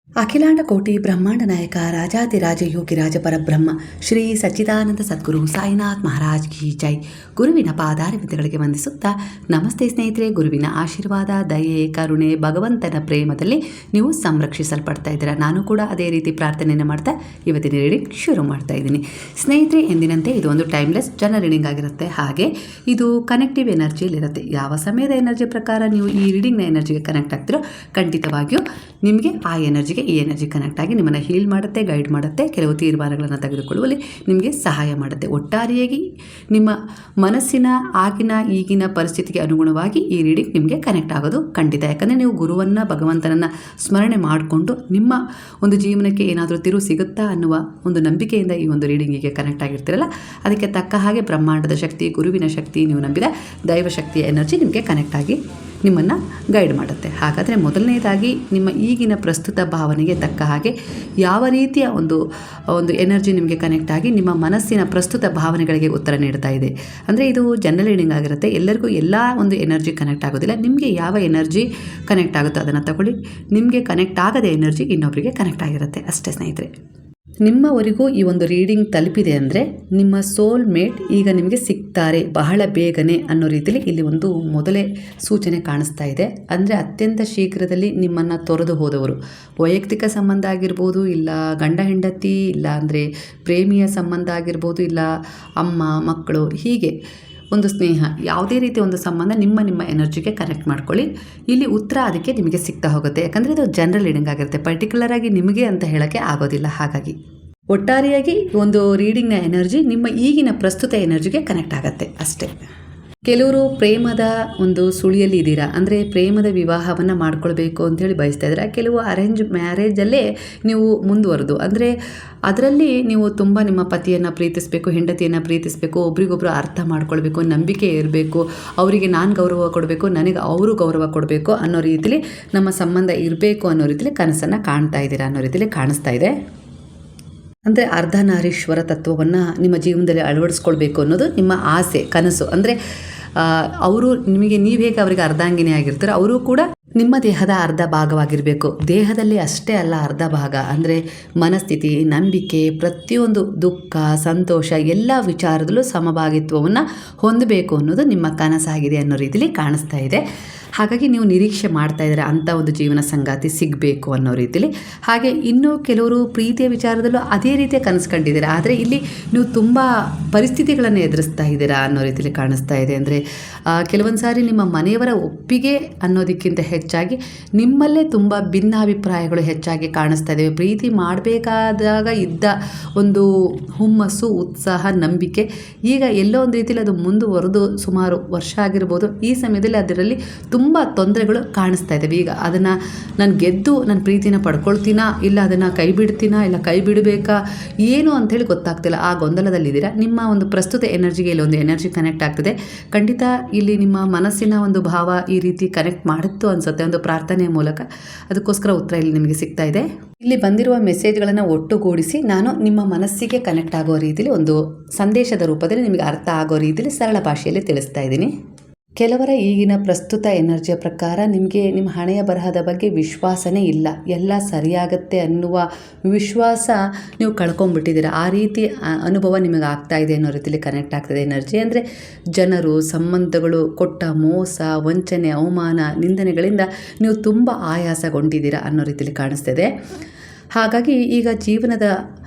ಅಖಿಲಾಂಡ ಕೋಟಿ ಬ್ರಹ್ಮಾಂಡ ನಾಯಕ ರಾಜಾದಿರಾಜ ಯೋಗಿ ರಾಜ ಪರಬ್ರಹ್ಮ ಶ್ರೀ ಸಚ್ಚಿದಾನಂದ ಸದ್ಗುರು ಸಾಯಿನಾಥ್ ಮಹಾರಾಜ್ ಕಿ ಜೈ. ಗುರುವಿನ ಪಾದಾರವಿಂದಗಳಿಗೆ ವಂದಿಸುತ್ತಾ ನಮಸ್ತೆ ಸ್ನೇಹಿತರೆ. ಗುರುವಿನ ಆಶೀರ್ವಾದ, ದಯೆ, ಕರುಣೆ, ಭಗವಂತನ ಪ್ರೇಮದಲ್ಲಿ ನೀವು ಸಂರಕ್ಷಿಸಲ್ಪಡ್ತಾ ಇದ್ದೀರಾ. ನಾನು ಕೂಡ ಅದೇ ರೀತಿ ಪ್ರಾರ್ಥನೆಯನ್ನು ಮಾಡ್ತಾ ಇವತ್ತಿನ ರೀಡಿಂಗ್ ಶುರು ಮಾಡ್ತಾ ಇದ್ದೀನಿ. ಸ್ನೇಹಿತರೆ, ಎಂದಿನಂತೆ ಇದು ಒಂದು ಟೈಮ್ಲೆಸ್ ಜನರಲ್ ರೀಡಿಂಗ್ ಆಗಿರುತ್ತೆ. ಹಾಗೆ ಇದು ಕನೆಕ್ಟಿವ್ ಎನರ್ಜಿಯಲ್ಲಿರುತ್ತೆ. ಯಾವ ಸಮಯದ ಎನರ್ಜಿ ಪ್ರಕಾರ ನೀವು ಈ ರೀಡಿಂಗ್ನ ಎನರ್ಜಿಗೆ ಕನೆಕ್ಟ್ ಆಗ್ತಿರೋ ಖಂಡಿತವಾಗಿಯೂ ನಿಮಗೆ ಆ ಎನರ್ಜಿಗೆ ಈ ಎನರ್ಜಿ ಕನೆಕ್ಟ್ ಆಗಿ ನಿಮ್ಮನ್ನು ಹೀಲ್ ಮಾಡುತ್ತೆ, ಗೈಡ್ ಮಾಡುತ್ತೆ, ಕೆಲವು ತೀರ್ಮಾನಗಳನ್ನು ತೆಗೆದುಕೊಳ್ಳುವಲ್ಲಿ ನಿಮಗೆ ಸಹಾಯ ಮಾಡುತ್ತೆ. ಒಟ್ಟಾರೆಯಾಗಿ ನಿಮ್ಮ ಮನಸ್ಸಿನ ಆಗಿನ ಈಗಿನ ಪರಿಸ್ಥಿತಿಗೆ ಅನುಗುಣವಾಗಿ ಈ ರೀಡಿಂಗ್ ನಿಮಗೆ ಕನೆಕ್ಟ್ ಆಗೋದು ಖಂಡಿತ. ಯಾಕಂದರೆ ನೀವು ಗುರುವನ್ನು, ಭಗವಂತನನ್ನು ಸ್ಮರಣೆ ಮಾಡಿಕೊಂಡು ನಿಮ್ಮ ಒಂದು ಜೀವನಕ್ಕೆ ಏನಾದರೂ ತಿರುವು ಸಿಗುತ್ತಾ ಅನ್ನುವ ಒಂದು ನಂಬಿಕೆಯಿಂದ ಈ ಒಂದು ರೀಡಿಂಗಿಗೆ ಕನೆಕ್ಟ್ ಆಗಿರ್ತೀರಲ್ಲ, ಅದಕ್ಕೆ ತಕ್ಕ ಹಾಗೆ ಬ್ರಹ್ಮಾಂಡದ ಶಕ್ತಿ, ಗುರುವಿನ ಶಕ್ತಿ, ನೀವು ನಂಬಿದ ದೈವ ಶಕ್ತಿಯ ಎನರ್ಜಿ ನಿಮಗೆ ಕನೆಕ್ಟ್ ಆಗಿ ನಿಮ್ಮನ್ನು ಗೈಡ್ ಮಾಡುತ್ತೆ. ಹಾಗಾದರೆ ಮೊದಲನೇದಾಗಿ ನಿಮ್ಮ ಈಗಿನ ಪ್ರಸ್ತುತ ಭಾವನೆಗೆ ತಕ್ಕ ಹಾಗೆ ಯಾವ ರೀತಿಯ ಒಂದು ಎನರ್ಜಿ ನಿಮಗೆ ಕನೆಕ್ಟ್ ಆಗಿ ನಿಮ್ಮ ಮನಸ್ಸಿನ ಪ್ರಸ್ತುತ ಭಾವನೆಗಳಿಗೆ ಉತ್ತರ ನೀಡ್ತಾ ಇದೆ. ಅಂದರೆ ಇದು ಜನರಲ್ ರೀಡಿಂಗ್ ಆಗಿರುತ್ತೆ. ಎಲ್ಲರಿಗೂ ಎಲ್ಲ ಒಂದು ಎನರ್ಜಿ ಕನೆಕ್ಟ್ ಆಗೋದಿಲ್ಲ. ನಿಮಗೆ ಯಾವ ಎನರ್ಜಿ ಕನೆಕ್ಟ್ ಆಗುತ್ತೋ ಅದನ್ನು ತಗೊಳ್ಳಿ. ನಿಮಗೆ ಕನೆಕ್ಟ್ ಆಗದ ಎನರ್ಜಿ ಇನ್ನೊಬ್ಬರಿಗೆ ಕನೆಕ್ಟ್ ಆಗಿರುತ್ತೆ ಅಷ್ಟೇ ಸ್ನೇಹಿತರೆ. ನಿಮ್ಮವರೆಗೂ ಈ ಒಂದು ರೀಡಿಂಗ್ ತಲುಪಿದೆ ಅಂದರೆ ನಿಮ್ಮ ಸೋಲ್ ಮೇಟ್ ಈಗ ನಿಮಗೆ ಸಿಗ್ತಾರೆ ಬಹಳ ಬೇಗನೆ ಅನ್ನೋ ರೀತಿಯಲ್ಲಿ ಇಲ್ಲಿ ಒಂದು ಮೊದಲೇ ಸೂಚನೆ ಕಾಣಿಸ್ತಾ ಇದೆ. ಅಂದರೆ ಅತ್ಯಂತ ಶೀಘ್ರದಲ್ಲಿ ನಿಮ್ಮನ್ನು ತೊರೆದು ಹೋದವರು, ವೈಯಕ್ತಿಕ ಸಂಬಂಧ ಆಗಿರ್ಬೋದು, ಇಲ್ಲ ಗಂಡ ಹೆಂಡತಿ, ಇಲ್ಲ ಅಂದರೆ ಪ್ರೇಮಿಯ ಸಂಬಂಧ ಆಗಿರ್ಬೋದು, ಇಲ್ಲ ಅಮ್ಮ ಮಕ್ಕಳು, ಹೀಗೆ ಒಂದು ಸ್ನೇಹ, ಯಾವುದೇ ರೀತಿಯ ಒಂದು ಸಂಬಂಧ ನಿಮ್ಮ ಎನರ್ಜಿಗೆ ಕನೆಕ್ಟ್ ಮಾಡ್ಕೊಳ್ಳಿ. ಇಲ್ಲಿ ಉತ್ತರ ಅದಕ್ಕೆ ನಿಮಗೆ ಸಿಗ್ತಾ ಹೋಗುತ್ತೆ. ಯಾಕಂದರೆ ಇದು ಜನರಲ್ ರೀಡಿಂಗ್ ಆಗಿರುತ್ತೆ. ಪರ್ಟಿಕ್ಯುಲರ್ ಆಗಿ ನಿಮಗೆ ಅಂತ ಹೇಳೋಕ್ಕೆ ಆಗೋದಿಲ್ಲ. ಹಾಗಾಗಿ ಒಟ್ಟಾರೆಯಾಗಿ ಒಂದು ರೀಡಿಂಗ್ನ ಎನರ್ಜಿ ನಿಮ್ಮ ಈಗಿನ ಪ್ರಸ್ತುತ ಎನರ್ಜಿಗೆ ಕನೆಕ್ಟ್ ಆಗುತ್ತೆ ಅಷ್ಟೇ. ಕೆಲವರು ಪ್ರೇಮದ ಒಂದು ಸುಳಿಯಲ್ಲಿ ಇದ್ದೀರಾ, ಅಂದರೆ ಪ್ರೇಮದ ವಿವಾಹವನ್ನು ಮಾಡ್ಕೊಳ್ಬೇಕು ಅಂಥೇಳಿ ಬಯಸ್ತಾ ಇದ್ದೀರಾ. ಕೆಲವು ಅರೇಂಜ್ ಮ್ಯಾರೇಜಲ್ಲೇ ನೀವು ಮುಂದುವರೆದು, ಅಂದರೆ ಅದರಲ್ಲಿ ನೀವು ತುಂಬ ನಿಮ್ಮ ಪತಿಯನ್ನು ಪ್ರೀತಿಸಬೇಕು, ಹೆಂಡತಿಯನ್ನು ಪ್ರೀತಿಸಬೇಕು, ಒಬ್ರಿಗೊಬ್ರು ಅರ್ಥ ಮಾಡ್ಕೊಳ್ಬೇಕು, ನಂಬಿಕೆ ಇರಬೇಕು, ಅವರಿಗೆ ನಾನು ಗೌರವ ಕೊಡಬೇಕು, ನನಗೆ ಅವರು ಗೌರವ ಕೊಡಬೇಕು ಅನ್ನೋ ರೀತಿಲಿ ನಮ್ಮ ಸಂಬಂಧ ಇರಬೇಕು ಅನ್ನೋ ರೀತಿಲಿ ಕನಸನ್ನು ಕಾಣ್ತಾ ಇದ್ದೀರಾ ಅನ್ನೋ ರೀತಿಲಿ ಕಾಣಿಸ್ತಾ ಇದೆ. ಅಂದರೆ ಅರ್ಧನಾರೀಶ್ವರ ತತ್ವವನ್ನು ನಿಮ್ಮ ಜೀವನದಲ್ಲಿ ಅಳವಡಿಸ್ಕೊಳ್ಬೇಕು ಅನ್ನೋದು ನಿಮ್ಮ ಆಸೆ, ಕನಸು. ಅಂದರೆ ಅವರು ನಿಮಗೆ, ನೀವು ಹೇಗೆ ಅವರಿಗೆ ಅರ್ಧಾಂಗಿನಿ ಆಗಿರ್ತಾರೆ, ಅವರು ಕೂಡ ನಿಮ್ಮ ದೇಹದ ಅರ್ಧ ಭಾಗವಾಗಿರಬೇಕು. ದೇಹದಲ್ಲಿ ಅಷ್ಟೇ ಅಲ್ಲ, ಅರ್ಧ ಭಾಗ ಅಂದರೆ ಮನಸ್ಥಿತಿ, ನಂಬಿಕೆ, ಪ್ರತಿಯೊಂದು ದುಃಖ, ಸಂತೋಷ ಎಲ್ಲ ವಿಚಾರದಲ್ಲೂ ಸಮಭಾಗಿತ್ವವನ್ನು ಹೊಂದಬೇಕು ಅನ್ನೋದು ನಿಮ್ಮ ಕನಸಾಗಿದೆ ಅನ್ನೋ ರೀತಿಲಿ ಕಾಣಿಸ್ತಾ ಇದೆ. ಹಾಗಾಗಿ ನೀವು ನಿರೀಕ್ಷೆ ಮಾಡ್ತಾ ಇದ್ದಾರೆ ಅಂಥ ಒಂದು ಜೀವನ ಸಂಗಾತಿ ಸಿಗಬೇಕು ಅನ್ನೋ ರೀತಿಲಿ. ಹಾಗೆ ಇನ್ನೂ ಕೆಲವರು ಪ್ರೀತಿಯ ವಿಚಾರದಲ್ಲೂ ಅದೇ ರೀತಿಯ ಕನಸು ಕಂಡಿದ್ದೀರಾ. ಆದರೆ ಇಲ್ಲಿ ನೀವು ತುಂಬ ಪರಿಸ್ಥಿತಿಗಳನ್ನು ಎದುರಿಸ್ತಾ ಇದ್ದೀರಾ ಅನ್ನೋ ರೀತಿಲಿ ಕಾಣಿಸ್ತಾ ಇದೆ. ಅಂದರೆ ಕೆಲವೊಂದು ಸಾರಿ ನಿಮ್ಮ ಮನೆಯವರ ಒಪ್ಪಿಗೆ ಅನ್ನೋದಕ್ಕಿಂತ ಹೆಚ್ಚಾಗಿ ನಿಮ್ಮಲ್ಲೇ ತುಂಬ ಭಿನ್ನಾಭಿಪ್ರಾಯಗಳು ಹೆಚ್ಚಾಗಿ ಕಾಣಿಸ್ತಾ ಇದ್ದಾವೆ. ಪ್ರೀತಿ ಮಾಡಬೇಕಾದಾಗ ಇದ್ದ ಒಂದು ಹುಮ್ಮಸ್ಸು, ಉತ್ಸಾಹ, ನಂಬಿಕೆ ಈಗ ಎಲ್ಲೋ ಒಂದು ರೀತಿಯಲ್ಲಿ ಅದು ಮುಂದುವರೆದು ಸುಮಾರು ವರ್ಷ ಆಗಿರ್ಬೋದು. ಈ ಸಮಯದಲ್ಲಿ ಅದರಲ್ಲಿ ತುಂಬ ತೊಂದರೆಗಳು ಕಾಣಿಸ್ತಾ ಇದ್ದಾವೆ. ಈಗ ಅದನ್ನು ನಾನು ಗೆದ್ದು ನನ್ನ ಪ್ರೀತಿನ ಪಡ್ಕೊಳ್ತೀನಾ, ಇಲ್ಲ ಅದನ್ನು ಕೈ ಬಿಡ್ತೀನಾ, ಇಲ್ಲ ಕೈ ಬಿಡಬೇಕಾ, ಏನು ಅಂಥೇಳಿ ಗೊತ್ತಾಗ್ತಿಲ್ಲ. ಆ ಗೊಂದಲದಲ್ಲಿದ್ದೀರಾ. ನಿಮ್ಮ ಒಂದು ಪ್ರಸ್ತುತ ಎನರ್ಜಿಗೆ ಇಲ್ಲಿ ಒಂದು ಎನರ್ಜಿ ಕನೆಕ್ಟ್ ಆಗ್ತದೆ. ಖಂಡಿತ ಇಲ್ಲಿ ನಿಮ್ಮ ಮನಸ್ಸಿನ ಒಂದು ಭಾವ ಈ ರೀತಿ ಕನೆಕ್ಟ್ ಮಾಡುತ್ತೋ ಅನಿಸುತ್ತೆ ಒಂದು ಪ್ರಾರ್ಥನೆಯ ಮೂಲಕ. ಅದಕ್ಕೋಸ್ಕರ ಉತ್ತರ ಇಲ್ಲಿ ನಿಮಗೆ ಸಿಗ್ತಾ ಇದೆ. ಇಲ್ಲಿ ಬಂದಿರುವ ಮೆಸೇಜ್ಗಳನ್ನು ಒಟ್ಟುಗೂಡಿಸಿ ನಾನು ನಿಮ್ಮ ಮನಸ್ಸಿಗೆ ಕನೆಕ್ಟ್ ಆಗೋ ರೀತಿಯಲ್ಲಿ ಒಂದು ಸಂದೇಶದ ರೂಪದಲ್ಲಿ ನಿಮಗೆ ಅರ್ಥ ಆಗೋ ರೀತಿಯಲ್ಲಿ ಸರಳ ಭಾಷೆಯಲ್ಲಿ ತಿಳಿಸ್ತಾ ಇದ್ದೀನಿ. ಕೆಲವರ ಈಗಿನ ಪ್ರಸ್ತುತ ಎನರ್ಜಿಯ ಪ್ರಕಾರ ನಿಮಗೆ ನಿಮ್ಮ ಹಣೆಯ ಬರಹದ ಬಗ್ಗೆ ವಿಶ್ವಾಸನೇ ಇಲ್ಲ. ಎಲ್ಲ ಸರಿಯಾಗತ್ತೆ ಅನ್ನುವ ವಿಶ್ವಾಸ ನೀವು ಕಳ್ಕೊಂಡ್ಬಿಟ್ಟಿದ್ದೀರ. ಆ ರೀತಿ ಅನುಭವ ನಿಮಗೆ ಆಗ್ತಾ ಇದೆ ಅನ್ನೋ ರೀತಿಯಲ್ಲಿ ಕನೆಕ್ಟ್ ಆಗ್ತದೆ ಎನರ್ಜಿ. ಅಂದರೆ ಜನರು, ಸಂಬಂಧಗಳು ಕೊಟ್ಟ ಮೋಸ, ವಂಚನೆ, ಅವಮಾನ, ನಿಂದನೆಗಳಿಂದ ನೀವು ತುಂಬ ಆಯಾಸಗೊಂಡಿದ್ದೀರಾ ಅನ್ನೋ ರೀತಿಯಲ್ಲಿ ಕಾಣಿಸ್ತಿದೆ. ಹಾಗಾಗಿ ಈಗ ಜೀವನದ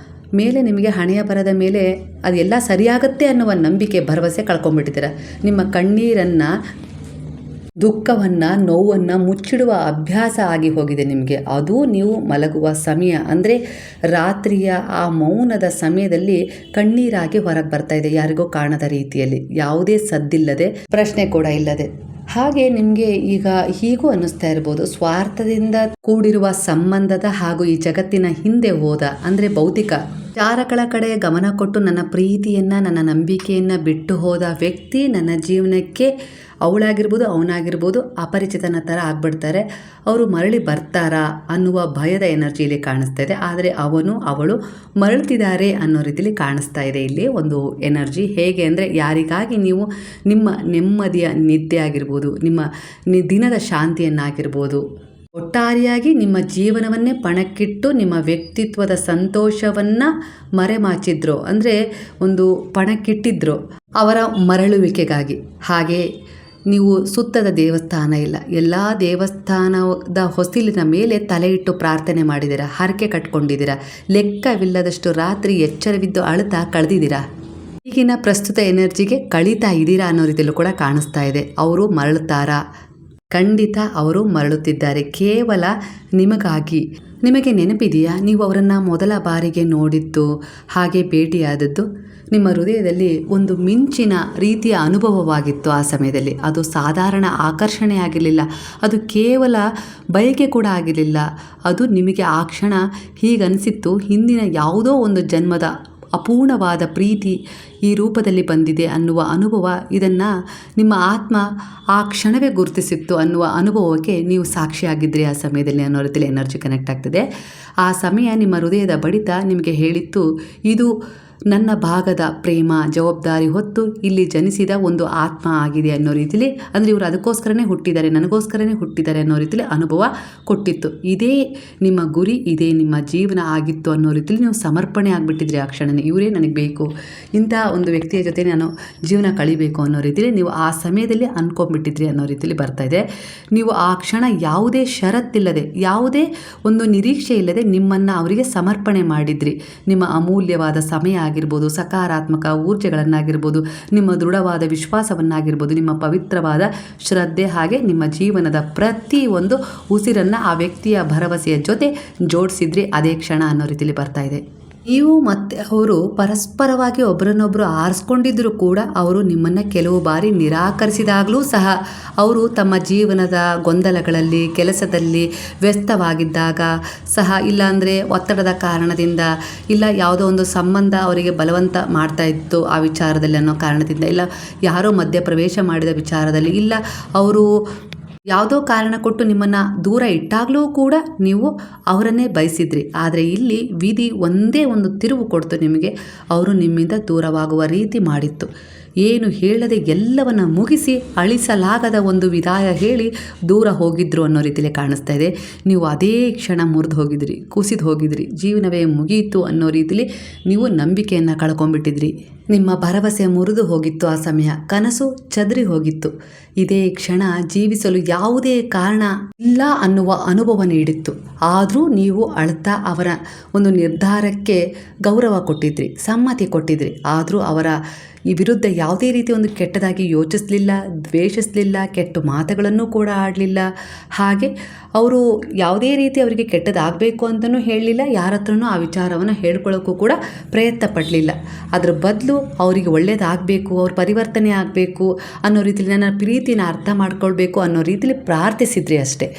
ಮೇಲೆ ನಿಮಗೆ ಹಣೆಯ ಬರದ ಮೇಲೆ ಅದೆಲ್ಲ ಸರಿಯಾಗತ್ತೆ ಅನ್ನುವ ನಂಬಿಕೆ, ಭರವಸೆ ಕಳ್ಕೊಂಡ್ಬಿಟ್ಟಿದ್ದೀರ. ನಿಮ್ಮ ಕಣ್ಣೀರನ್ನು, ದುಃಖವನ್ನು, ನೋವನ್ನು ಮುಚ್ಚಿಡುವ ಅಭ್ಯಾಸ ಆಗಿ ಹೋಗಿದೆ ನಿಮಗೆ. ಅದು ನೀವು ಮಲಗುವ ಸಮಯ, ಅಂದರೆ ರಾತ್ರಿಯ ಆ ಮೌನದ ಸಮಯದಲ್ಲಿ ಕಣ್ಣೀರಾಗಿ ಹೊರಗೆ ಬರ್ತಾ ಇದೆ, ಯಾರಿಗೂ ಕಾಣದ ರೀತಿಯಲ್ಲಿ, ಯಾವುದೇ ಸದ್ದಿಲ್ಲದೆ, ಪ್ರಶ್ನೆ ಕೂಡ ಇಲ್ಲದೆ. ಹಾಗೆ ನಿಮಗೆ ಈಗ ಹೀಗೂ ಅನ್ನಿಸ್ತಾ ಇರ್ಬೋದು, ಸ್ವಾರ್ಥದಿಂದ ಕೂಡಿರುವ ಸಂಬಂಧದ ಹಾಗೂ ಈ ಜಗತ್ತಿನ ಹಿಂದೆ ಹೋದ, ಅಂದರೆ ಭೌತಿಕ ವಿಚಾರಗಳ ಕಡೆ ಗಮನ ಕೊಟ್ಟು ನನ್ನ ಪ್ರೀತಿಯನ್ನು, ನನ್ನ ನಂಬಿಕೆಯನ್ನು ಬಿಟ್ಟು ಹೋದ ವ್ಯಕ್ತಿ ನನ್ನ ಜೀವನಕ್ಕೆ, ಅವಳಾಗಿರ್ಬೋದು ಅವನಾಗಿರ್ಬೋದು, ಅಪರಿಚಿತನ ಥರ ಆಗ್ಬಿಡ್ತಾರೆ. ಅವರು ಮರಳಿ ಬರ್ತಾರಾ ಅನ್ನುವ ಭಯದ ಎನರ್ಜಿಯಲ್ಲಿ ಕಾಣಿಸ್ತಾ ಇದೆ. ಆದರೆ ಅವಳು ಮರಳ್ತಿದ್ದಾರೆ ಅನ್ನೋ ರೀತಿಯಲ್ಲಿ ಕಾಣಿಸ್ತಾ ಇದೆ ಇಲ್ಲಿ ಒಂದು ಎನರ್ಜಿ. ಹೇಗೆ ಅಂದರೆ, ಯಾರಿಗಾಗಿ ನೀವು ನಿಮ್ಮ ನೆಮ್ಮದಿಯ ನಿದ್ದೆ ಆಗಿರ್ಬೋದು, ನಿಮ್ಮ ದಿನದ ಶಾಂತಿಯನ್ನಾಗಿರ್ಬೋದು, ಒಟ್ಟಾರೆಯಾಗಿ ನಿಮ್ಮ ಜೀವನವನ್ನೇ ಪಣಕ್ಕಿಟ್ಟು ನಿಮ್ಮ ವ್ಯಕ್ತಿತ್ವದ ಸಂತೋಷವನ್ನು ಮರೆಮಾಚಿದ್ರು, ಅಂದರೆ ಒಂದು ಪಣಕ್ಕಿಟ್ಟಿದ್ರು ಅವರ ಮರಳುವಿಕೆಗಾಗಿ. ಹಾಗೆ ನೀವು ಸುತ್ತದ ದೇವಸ್ಥಾನ ಇಲ್ಲ, ಎಲ್ಲ ದೇವಸ್ಥಾನದ ಹೊಸಿಲಿನ ಮೇಲೆ ತಲೆ ಇಟ್ಟು ಪ್ರಾರ್ಥನೆ ಮಾಡಿದ್ದೀರಾ, ಹರಕೆ ಕಟ್ಕೊಂಡಿದ್ದೀರಾ, ಲೆಕ್ಕವಿಲ್ಲದಷ್ಟು ರಾತ್ರಿ ಎಚ್ಚರವಿದ್ದು ಅಳುತ್ತಾ ಕಳೆದಿದ್ದೀರಾ. ಈಗಿನ ಪ್ರಸ್ತುತ ಎನರ್ಜಿಗೆ ಕಳೀತಾ ಇದ್ದೀರಾ ಅನ್ನೋ ರೀತಿಯಲ್ಲೂ ಕೂಡ ಕಾಣಿಸ್ತಾ ಇದೆ. ಅವರು ಮರಳುತ್ತಾರಾ? ಖಂಡಿತ ಅವರು ಮರಳುತ್ತಿದ್ದಾರೆ, ಕೇವಲ ನಿಮಗಾಗಿ. ನಿಮಗೆ ನೆನಪಿದೆಯಾ ನೀವು ಅವರನ್ನು ಮೊದಲ ಬಾರಿಗೆ ನೋಡಿದ್ದು, ಹಾಗೆ ಭೇಟಿಯಾದದ್ದು? ನಿಮ್ಮ ಹೃದಯದಲ್ಲಿ ಒಂದು ಮಿಂಚಿನ ರೀತಿಯ ಅನುಭವವಾಗಿತ್ತು ಆ ಸಮಯದಲ್ಲಿ. ಅದು ಸಾಧಾರಣ ಆಕರ್ಷಣೆ ಆಗಿರಲಿಲ್ಲ, ಅದು ಕೇವಲ ಬಯಕೆ ಕೂಡ ಆಗಿರಲಿಲ್ಲ. ಅದು ನಿಮಗೆ ಆ ಕ್ಷಣ ಹೀಗನಿಸಿತ್ತು, ಹಿಂದಿನ ಯಾವುದೋ ಒಂದು ಜನ್ಮದ ಅಪೂರ್ಣವಾದ ಪ್ರೀತಿ ಈ ರೂಪದಲ್ಲಿ ಬಂದಿದೆ ಅನ್ನುವ ಅನುಭವ. ಇದನ್ನು ನಿಮ್ಮ ಆತ್ಮ ಆ ಕ್ಷಣವೇ ಗುರುತಿಸಿತ್ತು ಅನ್ನುವ ಅನುಭವಕ್ಕೆ ನೀವು ಸಾಕ್ಷಿಯಾಗಿದ್ರಿ ಆ ಸಮಯದಲ್ಲಿ ಅನ್ನೋ ರೀತಿಯಲ್ಲಿ ಎನರ್ಜಿ ಕನೆಕ್ಟ್ ಆಗ್ತದೆ. ಆ ಸಮಯ ನಿಮ್ಮ ಹೃದಯದ ಬಡಿತ ನಿಮಗೆ ಹೇಳಿತ್ತು, ಇದು ನನ್ನ ಭಾಗದ ಪ್ರೇಮ ಜವಾಬ್ದಾರಿ ಹೊತ್ತು ಇಲ್ಲಿ ಜನಿಸಿದ ಒಂದು ಆತ್ಮ ಆಗಿದೆ ಅನ್ನೋ ರೀತಿಲಿ. ಅಂದರೆ ಇವರು ಅದಕ್ಕೋಸ್ಕರನೇ ಹುಟ್ಟಿದ್ದಾರೆ, ನನಗೋಸ್ಕರನೇ ಹುಟ್ಟಿದ್ದಾರೆ ಅನ್ನೋ ರೀತಿಲಿ ಅನುಭವ ಕೊಟ್ಟಿತ್ತು. ಇದೇ ನಿಮ್ಮ ಗುರಿ, ಇದೇ ನಿಮ್ಮ ಜೀವನ ಆಗಿತ್ತು ಅನ್ನೋ ರೀತಿಲಿ ನೀವು ಸಮರ್ಪಣೆ ಆಗಿಬಿಟ್ಟಿದ್ರಿ ಆ ಕ್ಷಣನೇ. ಇವರೇ ನನಗೆ ಬೇಕು, ಇಂಥ ಒಂದು ವ್ಯಕ್ತಿಯ ಜೊತೆ ನಾನು ಜೀವನ ಕಳಿಬೇಕು ಅನ್ನೋ ರೀತಿಲಿ ನೀವು ಆ ಸಮಯದಲ್ಲಿ ಅಂದ್ಕೊಂಡ್ಬಿಟ್ಟಿದ್ರಿ ಅನ್ನೋ ರೀತಿಲಿ ಬರ್ತಾಯಿದೆ. ನೀವು ಆ ಕ್ಷಣ ಯಾವುದೇ ಷರತ್ತಿಲ್ಲದೆ, ಯಾವುದೇ ಒಂದು ನಿರೀಕ್ಷೆ ಇಲ್ಲದೆ ನಿಮ್ಮನ್ನು ಅವರಿಗೆ ಸಮರ್ಪಣೆ ಮಾಡಿದ್ರಿ. ನಿಮ್ಮ ಅಮೂಲ್ಯವಾದ ಸಮಯ ಆಗಿರ್ಬೋದು, ಸಕಾರಾತ್ಮಕ ಊರ್ಜೆಗಳನ್ನಾಗಿರ್ಬೋದು, ನಿಮ್ಮ ದೃಢವಾದ ವಿಶ್ವಾಸವನ್ನಾಗಿರ್ಬೋದು, ನಿಮ್ಮ ಪವಿತ್ರವಾದ ಶ್ರದ್ಧೆ, ಹಾಗೆ ನಿಮ್ಮ ಜೀವನದ ಪ್ರತಿ ಒಂದು ಉಸಿರನ್ನು ಆ ವ್ಯಕ್ತಿಯ ಭರವಸೆಯ ಜೊತೆ ಜೋಡಿಸಿದ್ರಿ ಅದೇ ಕ್ಷಣ ಅನ್ನೋ ರೀತಿಯಲ್ಲಿ ಬರ್ತಾ ಇದೆ. ನೀವು ಮತ್ತು ಅವರು ಪರಸ್ಪರವಾಗಿ ಒಬ್ಬರನ್ನೊಬ್ಬರು ಆರಿಸ್ಕೊಂಡಿದ್ದರೂ ಕೂಡ ಅವರು ನಿಮ್ಮನ್ನು ಕೆಲವು ಬಾರಿ ನಿರಾಕರಿಸಿದಾಗಲೂ ಸಹ, ಅವರು ತಮ್ಮ ಜೀವನದ ಗೊಂದಲಗಳಲ್ಲಿ, ಕೆಲಸದಲ್ಲಿ ವ್ಯಸ್ತವಾಗಿದ್ದಾಗ ಸಹ, ಇಲ್ಲಾಂದರೆ ಒತ್ತಡದ ಕಾರಣದಿಂದ, ಇಲ್ಲ ಯಾವುದೋ ಒಂದು ಸಂಬಂಧ ಅವರಿಗೆ ಬಲವಂತ ಮಾಡ್ತಾ ಇತ್ತು ಆ ವಿಚಾರದಲ್ಲಿ ಅನ್ನೋ ಕಾರಣದಿಂದ, ಇಲ್ಲ ಯಾರೋ ಮಧ್ಯಪ್ರವೇಶ ಮಾಡಿದ ವಿಚಾರದಲ್ಲಿ, ಇಲ್ಲ ಅವರು ಯಾವುದೋ ಕಾರಣ ಕೊಟ್ಟು ನಿಮ್ಮನ್ನು ದೂರ ಇಟ್ಟಾಗಲೂ ಕೂಡ ನೀವು ಅವರನ್ನೇ ಬಯಸಿದ್ರಿ. ಆದರೆ ಇಲ್ಲಿ ವಿಧಿ ಒಂದೇ ಒಂದು ತಿರುವು ಕೊಡ್ತು ನಿಮಗೆ, ಅವರು ನಿಮ್ಮಿಂದ ದೂರವಾಗುವ ರೀತಿ ಮಾಡಿತ್ತು. ಏನು ಹೇಳದೆ ಎಲ್ಲವನ್ನು ಮುಗಿಸಿ ಅಳಿಸಲಾಗದ ಒಂದು ವಿದಾಯ ಹೇಳಿ ದೂರ ಹೋಗಿದ್ರು ಅನ್ನೋ ರೀತಿಯಲ್ಲಿ ಕಾಣಿಸ್ತಾ ಇದೆ. ನೀವು ಅದೇ ಕ್ಷಣ ಮುರಿದು ಹೋಗಿದ್ರಿ, ಕುಸಿದು ಹೋಗಿದ್ರಿ, ಜೀವನವೇ ಮುಗಿಯಿತು ಅನ್ನೋ ರೀತಿಲಿ ನೀವು ನಂಬಿಕೆಯನ್ನು ಕಳ್ಕೊಂಡ್ಬಿಟ್ಟಿದ್ರಿ. ನಿಮ್ಮ ಭರವಸೆ ಮುರಿದು ಹೋಗಿತ್ತು ಆ ಸಮಯ, ಕನಸು ಚದರಿ ಹೋಗಿತ್ತು. ಇದೇ ಕ್ಷಣ ಜೀವಿಸಲು ಯಾವುದೇ ಕಾರಣ ಇಲ್ಲ ಅನ್ನುವ ಅನುಭವ ನೀಡಿತ್ತು. ಆದರೂ ನೀವು ಅಳ್ತಾ ಅವರ ಒಂದು ನಿರ್ಧಾರಕ್ಕೆ ಗೌರವ ಕೊಟ್ಟಿದ್ರಿ, ಸಮ್ಮತಿ ಕೊಟ್ಟಿದ್ರಿ. ಆದರೂ ಅವರ ಈ ವಿರುದ್ಧ ಯಾವುದೇ ರೀತಿ ಒಂದು ಕೆಟ್ಟದಾಗಿ ಯೋಚಿಸಲಿಲ್ಲ, ದ್ವೇಷಿಸಲಿಲ್ಲ, ಕೆಟ್ಟ ಮಾತುಗಳನ್ನು ಕೂಡ ಆಡಲಿಲ್ಲ. ಹಾಗೆ ಅವರು ಯಾವುದೇ ರೀತಿ ಅವರಿಗೆ ಕೆಟ್ಟದಾಗಬೇಕು ಅಂತಲೂ ಹೇಳಲಿಲ್ಲ, ಯಾರ ಹತ್ರನೂ ಆ ವಿಚಾರವನ್ನು ಹೇಳ್ಕೊಳ್ಳೋಕ್ಕೂ ಕೂಡ ಪ್ರಯತ್ನ ಪಡಲಿಲ್ಲ. ಅದರ ಬದಲು ಅವರಿಗೆ ಒಳ್ಳೆಯದಾಗಬೇಕು, ಅವ್ರ ಪರಿವರ್ತನೆ ಆಗಬೇಕು ಅನ್ನೋ ರೀತಿಲಿ, ನನ್ನ ಪ್ರೀತಿನ ಅರ್ಥ ಮಾಡ್ಕೊಳ್ಬೇಕು ಅನ್ನೋ ರೀತಿಲಿ ಪ್ರಾರ್ಥಿಸಿದ್ರಿ ಅಷ್ಟೇ.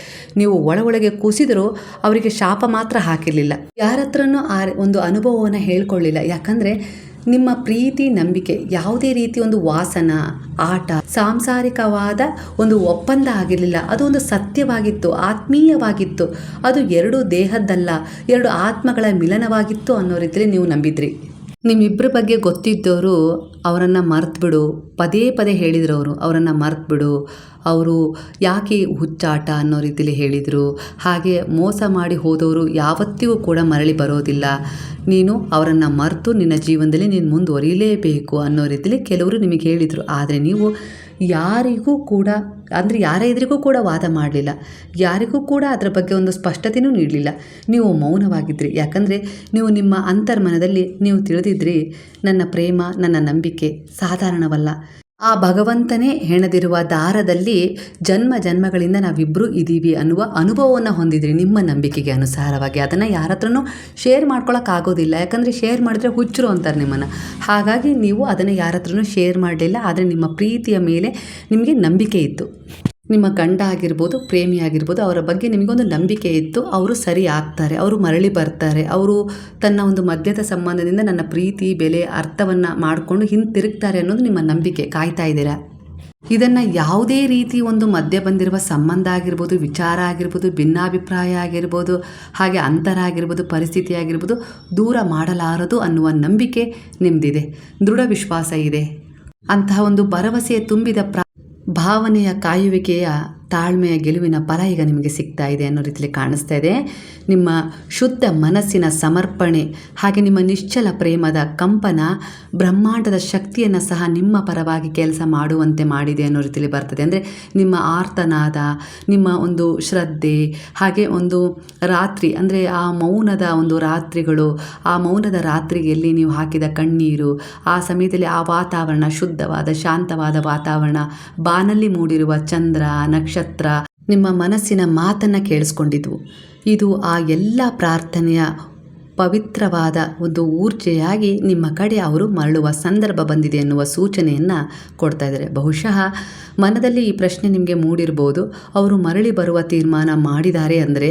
ನೀವು ಒಳಗೆ ಕೂಸಿದರೂ ಅವರಿಗೆ ಶಾಪ ಮಾತ್ರ ಹಾಕಿರಲಿಲ್ಲ, ಯಾರ ಹತ್ರನೂ ಆ ಒಂದು ಅನುಭವವನ್ನು ಹೇಳ್ಕೊಳ್ಳಿಲ್ಲ. ಯಾಕಂದರೆ ನಿಮ್ಮ ಪ್ರೀತಿ ನಂಬಿಕೆ ಯಾವುದೇ ರೀತಿ ಒಂದು ವಾಸನ, ಆಟ, ಸಾಂಸಾರಿಕವಾದ ಒಂದು ಒಪ್ಪಂದ ಆಗಿರಲಿಲ್ಲ. ಅದು ಒಂದು ಸತ್ಯವಾಗಿತ್ತು, ಆತ್ಮೀಯವಾಗಿತ್ತು. ಅದು ಎರಡು ದೇಹದ್ದಲ್ಲ, ಎರಡು ಆತ್ಮಗಳ ಮಿಲನವಾಗಿತ್ತು ಅನ್ನೋ ರೀತಿಯಲ್ಲಿ ನೀವು ನಂಬಿದ್ರಿ. ನಿಮ್ಮಿಬ್ಬರ ಬಗ್ಗೆ ಗೊತ್ತಿದ್ದವರು ಅವರನ್ನು ಮರೆತುಬಿಡು, ಪದೇ ಪದೇ ಹೇಳಿದರು. ಅವರನ್ನು ಮರೆತುಬಿಡು, ಅವರು ಯಾಕೆ ಹುಚ್ಚಾಟ ಅನ್ನೋ ರೀತಿಲಿ ಹೇಳಿದರು. ಹಾಗೆ ಮೋಸ ಮಾಡಿ ಹೋದವರು ಯಾವತ್ತಿಗೂ ಕೂಡ ಮರಳಿ ಬರೋದಿಲ್ಲ. ನೀನು ಅವರನ್ನು ಮರೆತು ನಿನ್ನ ಜೀವನದಲ್ಲಿ ನೀನು ಮುಂದುವರಿಯಲೇಬೇಕು ಅನ್ನೋ ರೀತಿಲಿ ಕೆಲವರು ನಿಮಗೆ ಹೇಳಿದರು. ಆದರೆ ನೀವು ಯಾರಿಗೂ ಕೂಡ, ಅಂದರೆ ಯಾರ ಎದುರಿಗೂ ಕೂಡ ವಾದ ಮಾಡಲಿಲ್ಲ, ಯಾರಿಗೂ ಕೂಡ ಅದರ ಬಗ್ಗೆ ಒಂದು ಸ್ಪಷ್ಟತೆಯೂ ನೀಡಲಿಲ್ಲ. ನೀವು ಮೌನವಾಗಿದ್ದಿರಿ. ಯಾಕಂದರೆ ನೀವು ನಿಮ್ಮ ಅಂತರ್ಮನದಲ್ಲಿ ನೀವು ತಿಳಿದಿದ್ರಿ, ನನ್ನ ಪ್ರೇಮ, ನನ್ನ ನಂಬಿಕೆ ಸಾಧಾರಣವಲ್ಲ. ಆ ಭಗವಂತನೇ ಹೆಣೆದಿರುವ ದಾರದಲ್ಲಿ ಜನ್ಮ ಜನ್ಮಗಳಿಂದ ನಾವಿಬ್ಬರು ಇದ್ದೀವಿ ಅನ್ನುವ ಅನುಭವವನ್ನು ಹೊಂದಿದ್ರಿ ನಿಮ್ಮ ನಂಬಿಕೆಗೆ ಅನುಸಾರವಾಗಿ. ಅದನ್ನು ಯಾರ ಹತ್ರನೂ ಶೇರ್ ಮಾಡ್ಕೊಳ್ಳೋಕ್ಕಾಗೋದಿಲ್ಲ, ಯಾಕಂದರೆ ಶೇರ್ ಮಾಡಿದ್ರೆ ಹುಚ್ಚರು ಅಂತಾರೆ ನಿಮ್ಮನ್ನು. ಹಾಗಾಗಿ ನೀವು ಅದನ್ನು ಯಾರ ಹತ್ರನೂ ಶೇರ್ ಮಾಡಲಿಲ್ಲ. ಆದರೆ ನಿಮ್ಮ ಪ್ರೀತಿಯ ಮೇಲೆ ನಿಮಗೆ ನಂಬಿಕೆ ಇತ್ತು. ನಿಮ್ಮ ಗಂಡ ಆಗಿರ್ಬೋದು, ಪ್ರೇಮಿ ಆಗಿರ್ಬೋದು, ಅವರ ಬಗ್ಗೆ ನಿಮಗೊಂದು ನಂಬಿಕೆ ಇತ್ತು. ಅವರು ಸರಿ ಆಗ್ತಾರೆ, ಅವರು ಮರಳಿ ಬರ್ತಾರೆ, ಅವರು ತನ್ನ ಒಂದು ಮಧ್ಯದ ಸಂಬಂಧದಿಂದ ನನ್ನ ಪ್ರೀತಿ ಬೆಲೆ ಅರ್ಥವನ್ನು ಮಾಡಿಕೊಂಡು ಹಿಂತಿರುಗ್ತಾರೆ ಅನ್ನೋದು ನಿಮ್ಮ ನಂಬಿಕೆ. ಕಾಯ್ತಾ ಇದ್ದೀರಾ. ಇದನ್ನು ಯಾವುದೇ ರೀತಿ ಒಂದು ಮಧ್ಯೆ ಬಂದಿರುವ ಸಂಬಂಧ ಆಗಿರ್ಬೋದು, ವಿಚಾರ ಆಗಿರ್ಬೋದು, ಭಿನ್ನಾಭಿಪ್ರಾಯ ಆಗಿರ್ಬೋದು, ಹಾಗೆ ಅಂತರ ಆಗಿರ್ಬೋದು, ಪರಿಸ್ಥಿತಿ ಆಗಿರ್ಬೋದು, ದೂರ ಮಾಡಲಾರದು ಅನ್ನುವ ನಂಬಿಕೆ ನಿಮ್ಮದಿದೆ, ದೃಢ ವಿಶ್ವಾಸ ಇದೆ. ಅಂತಹ ಒಂದು ಭರವಸೆಯ ತುಂಬಿದ ಭಾವನೆಯ ಕಾಯುವಿಕೆಯ ತಾಳ್ಮೆಯ ಗೆಲುವಿನ ಫಲ ಈಗ ನಿಮಗೆ ಸಿಗ್ತಾ ಇದೆ ಅನ್ನೋ ರೀತಿಯಲ್ಲಿ ಕಾಣಿಸ್ತಾ ಇದೆ. ನಿಮ್ಮ ಶುದ್ಧ ಮನಸ್ಸಿನ ಸಮರ್ಪಣೆ ಹಾಗೆ ನಿಮ್ಮ ನಿಶ್ಚಲ ಪ್ರೇಮದ ಕಂಪನ ಬ್ರಹ್ಮಾಂಡದ ಶಕ್ತಿಯನ್ನು ಸಹ ನಿಮ್ಮ ಪರವಾಗಿ ಕೆಲಸ ಮಾಡುವಂತೆ ಮಾಡಿದೆ ಅನ್ನೋ ರೀತಿಯಲ್ಲಿ ಬರ್ತದೆ. ಅಂದರೆ ನಿಮ್ಮ ಆರ್ತನಾದ, ನಿಮ್ಮ ಒಂದು ಶ್ರದ್ಧೆ, ಹಾಗೆ ಒಂದು ರಾತ್ರಿ ಅಂದರೆ ಆ ಮೌನದ ಒಂದು ರಾತ್ರಿಗಳು, ಆ ಮೌನದ ರಾತ್ರಿಯಲ್ಲಿ ನೀವು ಹಾಕಿದ ಕಣ್ಣೀರು, ಆ ಸಮಯದಲ್ಲಿ ಆ ವಾತಾವರಣ, ಶುದ್ಧವಾದ ಶಾಂತವಾದ ವಾತಾವರಣ, ಬಾನಲ್ಲಿ ಮೂಡಿರುವ ಚಂದ್ರ, ನಕ್ಷತ್ರ ನಿಮ್ಮ ಮನಸ್ಸಿನ ಮಾತನ್ನು ಕೇಳಿಸ್ಕೊಂಡಿದ್ವು. ಇದು ಆ ಎಲ್ಲ ಪ್ರಾರ್ಥನೆಯ ಪವಿತ್ರವಾದ ಒಂದು ಊರ್ಜೆಯಾಗಿ ನಿಮ್ಮ ಕಡೆ ಅವರು ಮರಳುವ ಸಂದರ್ಭ ಬಂದಿದೆ ಎನ್ನುವ ಸೂಚನೆಯನ್ನು ಕೊಡ್ತಾ ಇದ್ದಾರೆ. ಬಹುಶಃ ಮನದಲ್ಲಿ ಈ ಪ್ರಶ್ನೆ ನಿಮಗೆ ಮೂಡಿರ್ಬೋದು, ಅವರು ಮರಳಿ ಬರುವ ತೀರ್ಮಾನ ಮಾಡಿದ್ದಾರೆ ಅಂದರೆ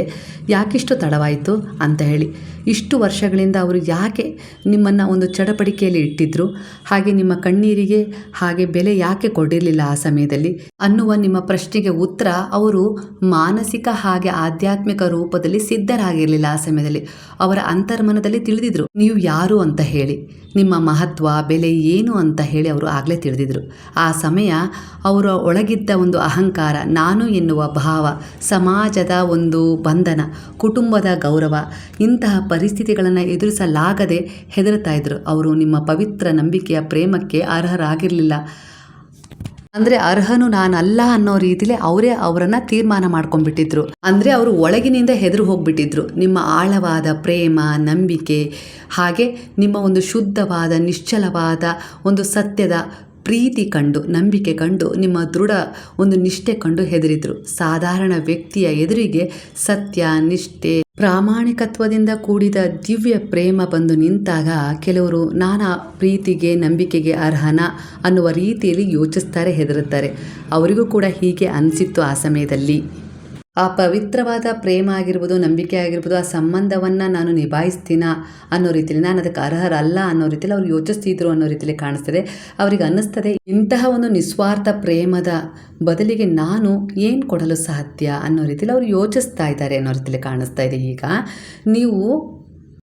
ಯಾಕಿಷ್ಟು ತಡವಾಯಿತು ಅಂತ ಹೇಳಿ. ಇಷ್ಟು ವರ್ಷಗಳಿಂದ ಅವರು ಯಾಕೆ ನಿಮ್ಮನ್ನು ಒಂದು ಚಡಪಡಿಕೆಯಲ್ಲಿ ಇಟ್ಟಿದ್ರು, ಹಾಗೆ ನಿಮ್ಮ ಕಣ್ಣೀರಿಗೆ ಹಾಗೆ ಬೆಲೆ ಯಾಕೆ ಕೊಡಿರಲಿಲ್ಲ ಆ ಸಮಯದಲ್ಲಿ ಅನ್ನುವ ನಿಮ್ಮ ಪ್ರಶ್ನೆಗೆ ಉತ್ತರ ಅವರು ಮಾನಸಿಕ ಹಾಗೆ ಆಧ್ಯಾತ್ಮಿಕ ರೂಪದಲ್ಲಿ ಸಿದ್ಧರಾಗಿರಲಿಲ್ಲ. ಆ ಸಮಯದಲ್ಲಿ ಅವರ ಅಂತರ್ಮನದಲ್ಲಿ ತಿಳಿದಿದ್ರು ನೀವು ಯಾರು ಅಂತ ಹೇಳಿ, ನಿಮ್ಮ ಮಹತ್ವ ಬೆಲೆ ಏನು ಅಂತ ಹೇಳಿ ಅವರು ಆಗಲೇ ತಿಳಿದಿದ್ರು. ಆ ಸಮಯ ಅವರ ಒಳಗಿದ್ದ ಒಂದು ಅಹಂಕಾರ, ನಾನು ಎನ್ನುವ ಭಾವ, ಸಮಾಜದ ಒಂದು ಬಂಧನ, ಕುಟುಂಬದ ಗೌರವ, ಇಂತಹ ಪರಿಸ್ಥಿತಿಗಳನ್ನು ಎದುರಿಸಲಾಗದೆ ಹೆದರುತ್ತಾ ಇದ್ರು. ಅವರು ನಿಮ್ಮ ಪವಿತ್ರ ನಂಬಿಕೆಯ ಪ್ರೇಮಕ್ಕೆ ಅರ್ಹರಾಗಿರಲಿಲ್ಲ. ಅಂದರೆ ಅರ್ಹನು ನಾನಲ್ಲ ಅನ್ನೋ ರೀತಿಲಿ ಅವರನ್ನು ತೀರ್ಮಾನ ಮಾಡ್ಕೊಂಡ್ಬಿಟ್ಟಿದ್ರು. ಅಂದರೆ ಅವರು ಒಳಗಿನಿಂದ ಹೆದರು ಹೋಗ್ಬಿಟ್ಟಿದ್ರು. ನಿಮ್ಮ ಆಳವಾದ ಪ್ರೇಮ, ನಂಬಿಕೆ, ಹಾಗೆ ನಿಮ್ಮ ಒಂದು ಶುದ್ಧವಾದ ನಿಶ್ಚಲವಾದ ಒಂದು ಸತ್ಯದ ಪ್ರೀತಿ ಕಂಡು, ನಂಬಿಕೆ ಕಂಡು, ನಿಮ್ಮ ದೃಢ ಒಂದು ನಿಷ್ಠೆ ಕಂಡು ಹೆದರಿದ್ರು. ಸಾಧಾರಣ ವ್ಯಕ್ತಿಯ ಎದುರಿಗೆ ಸತ್ಯ, ನಿಷ್ಠೆ, ಪ್ರಾಮಾಣಿಕತ್ವದಿಂದ ಕೂಡಿದ ದಿವ್ಯ ಪ್ರೇಮ ಬಂದು ನಿಂತಾಗ ಕೆಲವರು ನಾನು ಪ್ರೀತಿಗೆ, ನಂಬಿಕೆಗೆ ಅರ್ಹನ ಅನ್ನುವ ರೀತಿಯಲ್ಲಿ ಯೋಚಿಸ್ತಾರೆ, ಹೆದರುತ್ತಾರೆ. ಅವರಿಗೂ ಕೂಡ ಹೀಗೆ ಅನಿಸಿತ್ತು ಆ ಸಮಯದಲ್ಲಿ. ಆ ಪವಿತ್ರವಾದ ಪ್ರೇಮ ಆಗಿರ್ಬೋದು, ನಂಬಿಕೆ ಆಗಿರ್ಬೋದು, ಆ ಸಂಬಂಧವನ್ನು ನಾನು ನಿಭಾಯಿಸ್ತೀನ ಅನ್ನೋ ರೀತಿಯಲ್ಲಿ, ನಾನು ಅದಕ್ಕೆ ಅರ್ಹರಲ್ಲ ಅನ್ನೋ ರೀತಿಯಲ್ಲಿ ಅವ್ರು ಯೋಚಿಸ್ತಿದ್ರು ಅನ್ನೋ ರೀತಿಯಲ್ಲಿ ಕಾಣಿಸ್ತದೆ. ಅವ್ರಿಗೆ ಅನ್ನಿಸ್ತದೆ ಇಂತಹ ಒಂದು ನಿಸ್ವಾರ್ಥ ಪ್ರೇಮದ ಬದಲಿಗೆ ನಾನು ಏನು ಕೊಡಲು ಸಾಧ್ಯ ಅನ್ನೋ ರೀತಿಯಲ್ಲಿ ಅವರು ಯೋಚಿಸ್ತಾ ಇದ್ದಾರೆ ಅನ್ನೋ ರೀತಿಯಲ್ಲಿ ಕಾಣಿಸ್ತಾ ಇದೆ. ಈಗ ನೀವು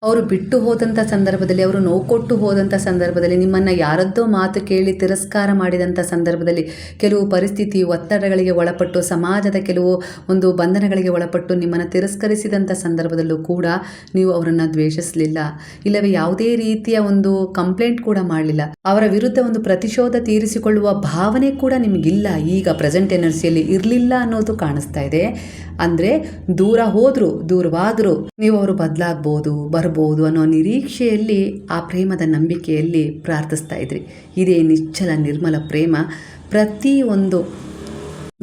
ಅವರು ಬಿಟ್ಟು ಹೋದಂಥ ಸಂದರ್ಭದಲ್ಲಿ, ಅವರು ನೋವು ಕೊಟ್ಟು ಹೋದಂಥ ಸಂದರ್ಭದಲ್ಲಿ, ನಿಮ್ಮನ್ನು ಯಾರದ್ದೋ ಮಾತು ಕೇಳಿ ತಿರಸ್ಕಾರ ಮಾಡಿದಂಥ ಸಂದರ್ಭದಲ್ಲಿ, ಕೆಲವು ಪರಿಸ್ಥಿತಿ ಒತ್ತಡಗಳಿಗೆ ಒಳಪಟ್ಟು, ಸಮಾಜದ ಕೆಲವು ಒಂದು ಬಂಧನಗಳಿಗೆ ಒಳಪಟ್ಟು ನಿಮ್ಮನ್ನು ತಿರಸ್ಕರಿಸಿದಂಥ ಸಂದರ್ಭದಲ್ಲೂ ಕೂಡ ನೀವು ಅವರನ್ನು ದ್ವೇಷಿಸಲಿಲ್ಲ, ಇಲ್ಲವೇ ಯಾವುದೇ ರೀತಿಯ ಒಂದು ಕಂಪ್ಲೇಂಟ್ ಕೂಡ ಮಾಡಲಿಲ್ಲ. ಅವರ ವಿರುದ್ಧ ಒಂದು ಪ್ರತಿಶೋಧ ತೀರಿಸಿಕೊಳ್ಳುವ ಭಾವನೆ ಕೂಡ ನಿಮಗಿಲ್ಲ. ಈಗ ಪ್ರೆಸೆಂಟ್ ಎನರ್ಜಿಯಲ್ಲಿ ಇರಲಿಲ್ಲ ಅನ್ನೋದು ಕಾಣಿಸ್ತಾ ಇದೆ. ಅಂದರೆ ದೂರವಾದರೂ ನೀವು ಅವರು ಬದಲಾಗ್ಬೋದು, ಬರ್ಬೋದು ಅನ್ನೋ ನಿರೀಕ್ಷೆಯಲ್ಲಿ, ಆ ಪ್ರೇಮದ ನಂಬಿಕೆಯಲ್ಲಿ ಪ್ರಾರ್ಥಿಸ್ತಾ ಇದ್ರಿ. ಇದೇ ನಿಶ್ಚಲ ನಿರ್ಮಲ ಪ್ರೇಮ ಪ್ರತಿಯೊಂದು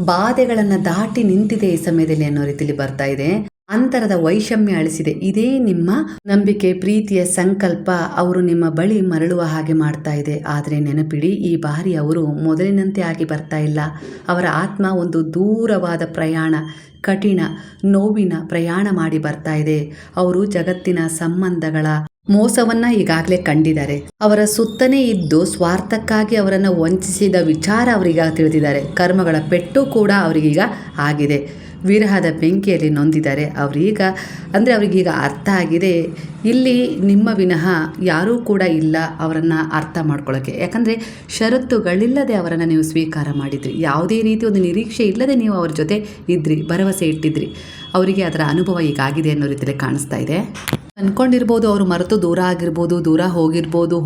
ಬಾಧೆಗಳನ್ನು ದಾಟಿ ನಿಂತಿದೆ ಈ ಸಮಯದಲ್ಲಿ ಅನ್ನೋ ರೀತಿಯಲ್ಲಿ ಬರ್ತಾ ಇದೆ. ಅಂತರದ ವೈಷಮ್ಯ ಅಳಿಸಿದೆ. ಇದೇ ನಿಮ್ಮ ನಂಬಿಕೆ, ಪ್ರೀತಿಯ ಸಂಕಲ್ಪ ಅವರು ನಿಮ್ಮ ಬಳಿ ಮರಳುವ ಹಾಗೆ ಮಾಡ್ತಾ ಇದೆ. ಆದರೆ ನೆನಪಿಡಿ, ಈ ಬಾರಿ ಅವರು ಮೊದಲಿನಂತೆ ಆಗಿ ಬರ್ತಾ ಇಲ್ಲ. ಅವರ ಆತ್ಮ ಒಂದು ದೂರವಾದ ಪ್ರಯಾಣ, ಕಠಿಣ ನೋವಿನ ಪ್ರಯಾಣ ಮಾಡಿ ಬರ್ತಾ ಇದೆ. ಅವರು ಜಗತ್ತಿನ ಸಂಬಂಧಗಳ ಮೋಸವನ್ನ ಈಗಾಗಲೇ ಕಂಡಿದ್ದಾರೆ. ಅವರ ಸುತ್ತನೇ ಇದ್ದು ಸ್ವಾರ್ಥಕ್ಕಾಗಿ ಅವರನ್ನು ವಂಚಿಸಿದ ವಿಚಾರ ಅವರೀಗ ತಿಳಿದಿದ್ದಾರೆ. ಕರ್ಮಗಳ ಪೆಟ್ಟು ಕೂಡ ಅವರಿಗೀಗ ಆಗಿದೆ. ವಿರಹದ ಬೆಂಕಿಯಲ್ಲಿ ನೊಂದಿದ್ದಾರೆ. ಅವರಿಗೀಗ ಅರ್ಥ ಆಗಿದೆ, ಇಲ್ಲಿ ನಿಮ್ಮ ವಿನಃ ಯಾರೂ ಕೂಡ ಇಲ್ಲ ಅವರನ್ನು ಅರ್ಥ ಮಾಡ್ಕೊಳ್ಳೋಕ್ಕೆ. ಯಾಕಂದರೆ ಷರತ್ತುಗಳಿಲ್ಲದೆ ಅವರನ್ನು ನೀವು ಸ್ವೀಕಾರ ಮಾಡಿದ್ರಿ, ಯಾವುದೇ ರೀತಿ ಒಂದು ನಿರೀಕ್ಷೆ ಇಲ್ಲದೆ ನೀವು ಅವ್ರ ಜೊತೆ ಇದ್ರಿ, ಭರವಸೆ ಇಟ್ಟಿದ್ರಿ. ಅವರಿಗೆ ಅದರ ಅನುಭವ ಈಗಾಗಿದೆ ಅನ್ನೋ ರೀತಿಯಲ್ಲಿ ಕಾಣಿಸ್ತಾ ಇದೆ. ಅಂದ್ಕೊಂಡಿರ್ಬೋದು ಅವರು ಮರೆತು ದೂರ ಆಗಿರ್ಬೋದು, ದೂರ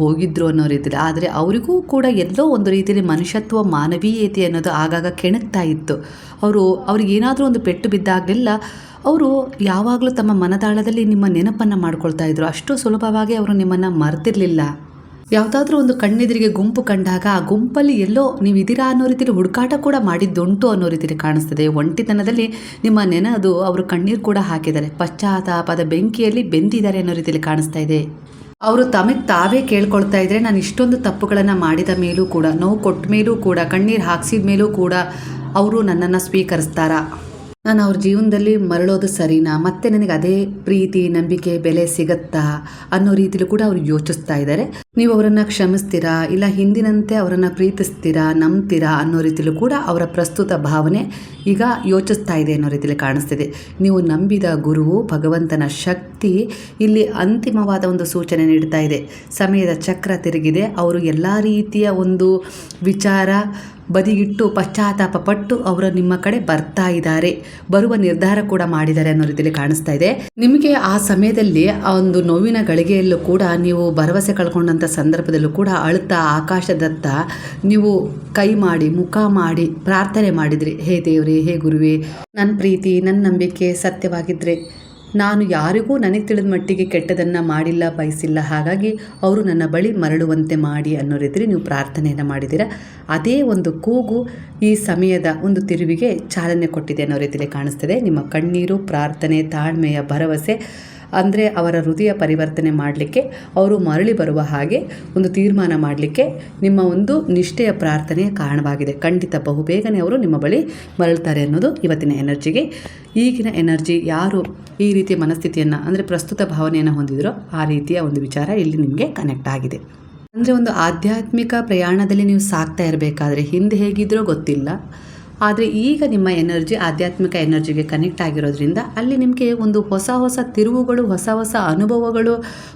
ಹೋಗಿದ್ರು ಅನ್ನೋ ರೀತಿಯಲ್ಲಿ. ಆದರೆ ಅವರಿಗೂ ಕೂಡ ಎಲ್ಲೋ ಒಂದು ರೀತಿಯಲ್ಲಿ ಮನುಷ್ಯತ್ವ, ಮಾನವೀಯತೆ ಅನ್ನೋದು ಆಗಾಗ ಕೆಣಕ್ತಾ ಇತ್ತು. ಅವ್ರಿಗೇನಾದರೂ ಒಂದು ಪೆಟ್ಟು ಬಿದ್ದಾಗಲೆಲ್ಲ ಅವರು ಯಾವಾಗಲೂ ತಮ್ಮ ಮನದಾಳದಲ್ಲಿ ನಿಮ್ಮ ನೆನಪನ್ನು ಮಾಡ್ಕೊಳ್ತಾ ಇದ್ರು. ಅಷ್ಟು ಸುಲಭವಾಗಿ ಅವರು ನಿಮ್ಮನ್ನು ಮರೆತಿರಲಿಲ್ಲ. ಯಾವುದಾದ್ರೂ ಒಂದು ಕಣ್ಣೆದುರಿಗೆ ಗುಂಪು ಕಂಡಾಗ ಆ ಗುಂಪಲ್ಲಿ ಎಲ್ಲೋ ನೀವು ಇದ್ದೀರಾ ಅನ್ನೋ ರೀತಿಯಲ್ಲಿ ಹುಡುಕಾಟ ಕೂಡ ಮಾಡಿದ್ದುಂಟು ಅನ್ನೋ ರೀತಿಯಲ್ಲಿ ಕಾಣಿಸ್ತದೆ. ಒಂಟಿತನದಲ್ಲಿ ನಿಮ್ಮ ನೆನದು ಅವರು ಕಣ್ಣೀರು ಕೂಡ ಹಾಕಿದ್ದಾರೆ, ಪಶ್ಚಾತ್ತಾಪದ ಬೆಂಕಿಯಲ್ಲಿ ಬೆಂದಿದ್ದಾರೆ ಅನ್ನೋ ರೀತಿಯಲ್ಲಿ ಕಾಣಿಸ್ತಾ ಇದೆ. ಅವರು ತಮಗೆ ತಾವೇ ಕೇಳ್ಕೊಳ್ತಾ ಇದ್ರೆ, ನಾನು ಇಷ್ಟೊಂದು ತಪ್ಪುಗಳನ್ನು ಮಾಡಿದ ಮೇಲೂ ಕೂಡ, ನೋವು ಕೊಟ್ಟ ಮೇಲೂ ಕೂಡ, ಕಣ್ಣೀರು ಹಾಕ್ಸಿದ ಮೇಲೂ ಕೂಡ ಅವರು ನನ್ನನ್ನು ಸ್ವೀಕರಿಸ್ತಾರಾ? ನಾನು ಅವ್ರ ಜೀವನದಲ್ಲಿ ಮರಳೋದು ಸರಿನಾ? ಮತ್ತೆ ನನಗೆ ಅದೇ ಪ್ರೀತಿ, ನಂಬಿಕೆ, ಬೆಲೆ ಸಿಗತ್ತಾ ಅನ್ನೋ ರೀತಿಲೂ ಕೂಡ ಅವ್ರು ಯೋಚಿಸ್ತಾ ಇದ್ದಾರೆ. ನೀವು ಅವರನ್ನು ಕ್ಷಮಿಸ್ತೀರಾ, ಇಲ್ಲ ಹಿಂದಿನಂತೆ ಅವರನ್ನು ಪ್ರೀತಿಸ್ತೀರಾ, ನಂಬ್ತೀರಾ ಅನ್ನೋ ರೀತಿಲೂ ಕೂಡ ಅವರ ಪ್ರಸ್ತುತ ಭಾವನೆ ಈಗ ಯೋಚಿಸ್ತಾ ಇದೆ ಅನ್ನೋ ರೀತಿಯಲ್ಲಿ ಕಾಣಿಸ್ತಿದೆ. ನೀವು ನಂಬಿದ ಗುರುವು, ಭಗವಂತನ ಶಕ್ತಿ ಇಲ್ಲಿ ಅಂತಿಮವಾದ ಒಂದು ಸೂಚನೆ ನೀಡ್ತಾ ಇದೆ. ಸಮಯದ ಚಕ್ರ ತಿರುಗಿದೆ. ಅವರು ಎಲ್ಲ ರೀತಿಯ ಒಂದು ವಿಚಾರ ಬದಿಗಿಟ್ಟು ಪಶ್ಚಾತ್ತಾಪ ಪಟ್ಟು ಅವರು ನಿಮ್ಮ ಕಡೆ ಬರ್ತಾ ಇದ್ದಾರೆ, ಬರುವ ನಿರ್ಧಾರ ಕೂಡ ಮಾಡಿದ್ದಾರೆ ಅನ್ನೋ ರೀತಿಯಲ್ಲಿ ಕಾಣಿಸ್ತಾ ಇದೆ. ನಿಮಗೆ ಆ ಸಮಯದಲ್ಲಿ ಆ ಒಂದು ನೋವಿನ ಗಳಿಗೆಯಲ್ಲೂ ಕೂಡ ನೀವು ಭರವಸೆ ಕಳ್ಕೊಂಡಂಥ ಸಂದರ್ಭದಲ್ಲೂ ಕೂಡ ಅಳುತ್ತಾ ಆಕಾಶದತ್ತ ನೀವು ಕೈ ಮಾಡಿ ಮುಖ ಮಾಡಿ ಪ್ರಾರ್ಥನೆ ಮಾಡಿದ್ರಿ. ಹೇ ದೇವರೇ, ಹೇ ಗುರುವೇ, ನನ್ನ ಪ್ರೀತಿ, ನನ್ನ ನಂಬಿಕೆ ಸತ್ಯವಾಗಿದ್ದರೆ ನಾನು ಯಾರಿಗೂ ನನಗೆ ತಿಳಿದ ಮಟ್ಟಿಗೆ ಕೆಟ್ಟದನ್ನು ಮಾಡಿಲ್ಲ, ಬಯಸಿಲ್ಲ, ಹಾಗಾಗಿ ಅವರು ನನ್ನ ಬಳಿ ಮರಳುವಂತೆ ಮಾಡಿ ಅನ್ನೋ ರೀತಿಯಲ್ಲಿ ನೀವು ಪ್ರಾರ್ಥನೆಯನ್ನು ಮಾಡಿದ್ದೀರಾ. ಅದೇ ಒಂದು ಕೂಗು ಈ ಸಮಯದ ಒಂದು ತಿರುವಿಗೆ ಚಾಲನೆ ಕೊಟ್ಟಿದೆ ಅನ್ನೋ ರೀತಿಯಲ್ಲಿ ಕಾಣಿಸ್ತದೆ. ನಿಮ್ಮ ಕಣ್ಣೀರು, ಪ್ರಾರ್ಥನೆ, ತಾಳ್ಮೆಯ ಭರವಸೆ ಅಂದರೆ ಅವರ ಹೃದಯ ಪರಿವರ್ತನೆ ಮಾಡಲಿಕ್ಕೆ, ಅವರು ಮರಳಿ ಬರುವ ಹಾಗೆ ಒಂದು ತೀರ್ಮಾನ ಮಾಡಲಿಕ್ಕೆ ನಿಮ್ಮ ಒಂದು ನಿಷ್ಠೆಯ ಪ್ರಾರ್ಥನೆಯ ಕಾರಣವಾಗಿದೆ. ಖಂಡಿತ ಬಹುಬೇಗನೆ ಅವರು ನಿಮ್ಮ ಬಳಿ ಮರಳ್ತಾರೆ ಅನ್ನೋದು ಇವತ್ತಿನ ಎನರ್ಜಿಗೆ. ಈಗಿನ ಎನರ್ಜಿ ಯಾರು ಈ ರೀತಿಯ ಮನಸ್ಥಿತಿಯನ್ನು ಅಂದರೆ ಪ್ರಸ್ತುತ ಭಾವನೆಯನ್ನು ಹೊಂದಿದ್ರೋ ಆ ರೀತಿಯ ಒಂದು ವಿಚಾರ ಇಲ್ಲಿ ನಿಮಗೆ ಕನೆಕ್ಟ್ ಆಗಿದೆ. ಅಂದರೆ ಒಂದು ಆಧ್ಯಾತ್ಮಿಕ ಪ್ರಯಾಣದಲ್ಲಿ ನೀವು ಸಾಗ್ತಾ ಇರಬೇಕಾದ್ರೆ ಹಿಂದೆ ಹೇಗಿದ್ರೋ ಗೊತ್ತಿಲ್ಲ, ಆದರೆ ಈಗ ನಿಮ್ಮ ಎನರ್ಜಿ ಆಧ್ಯಾತ್ಮಿಕ ಎನರ್ಜಿಗೆ ಕನೆಕ್ಟ್ ಆಗಿರೋದ್ರಿಂದ ಅಲ್ಲಿ ನಿಮಗೆ ಒಂದು ಹೊಸ ಹೊಸ ತಿರುವುಗಳು, ಹೊಸ ಹೊಸ ಅನುಭವಗಳು,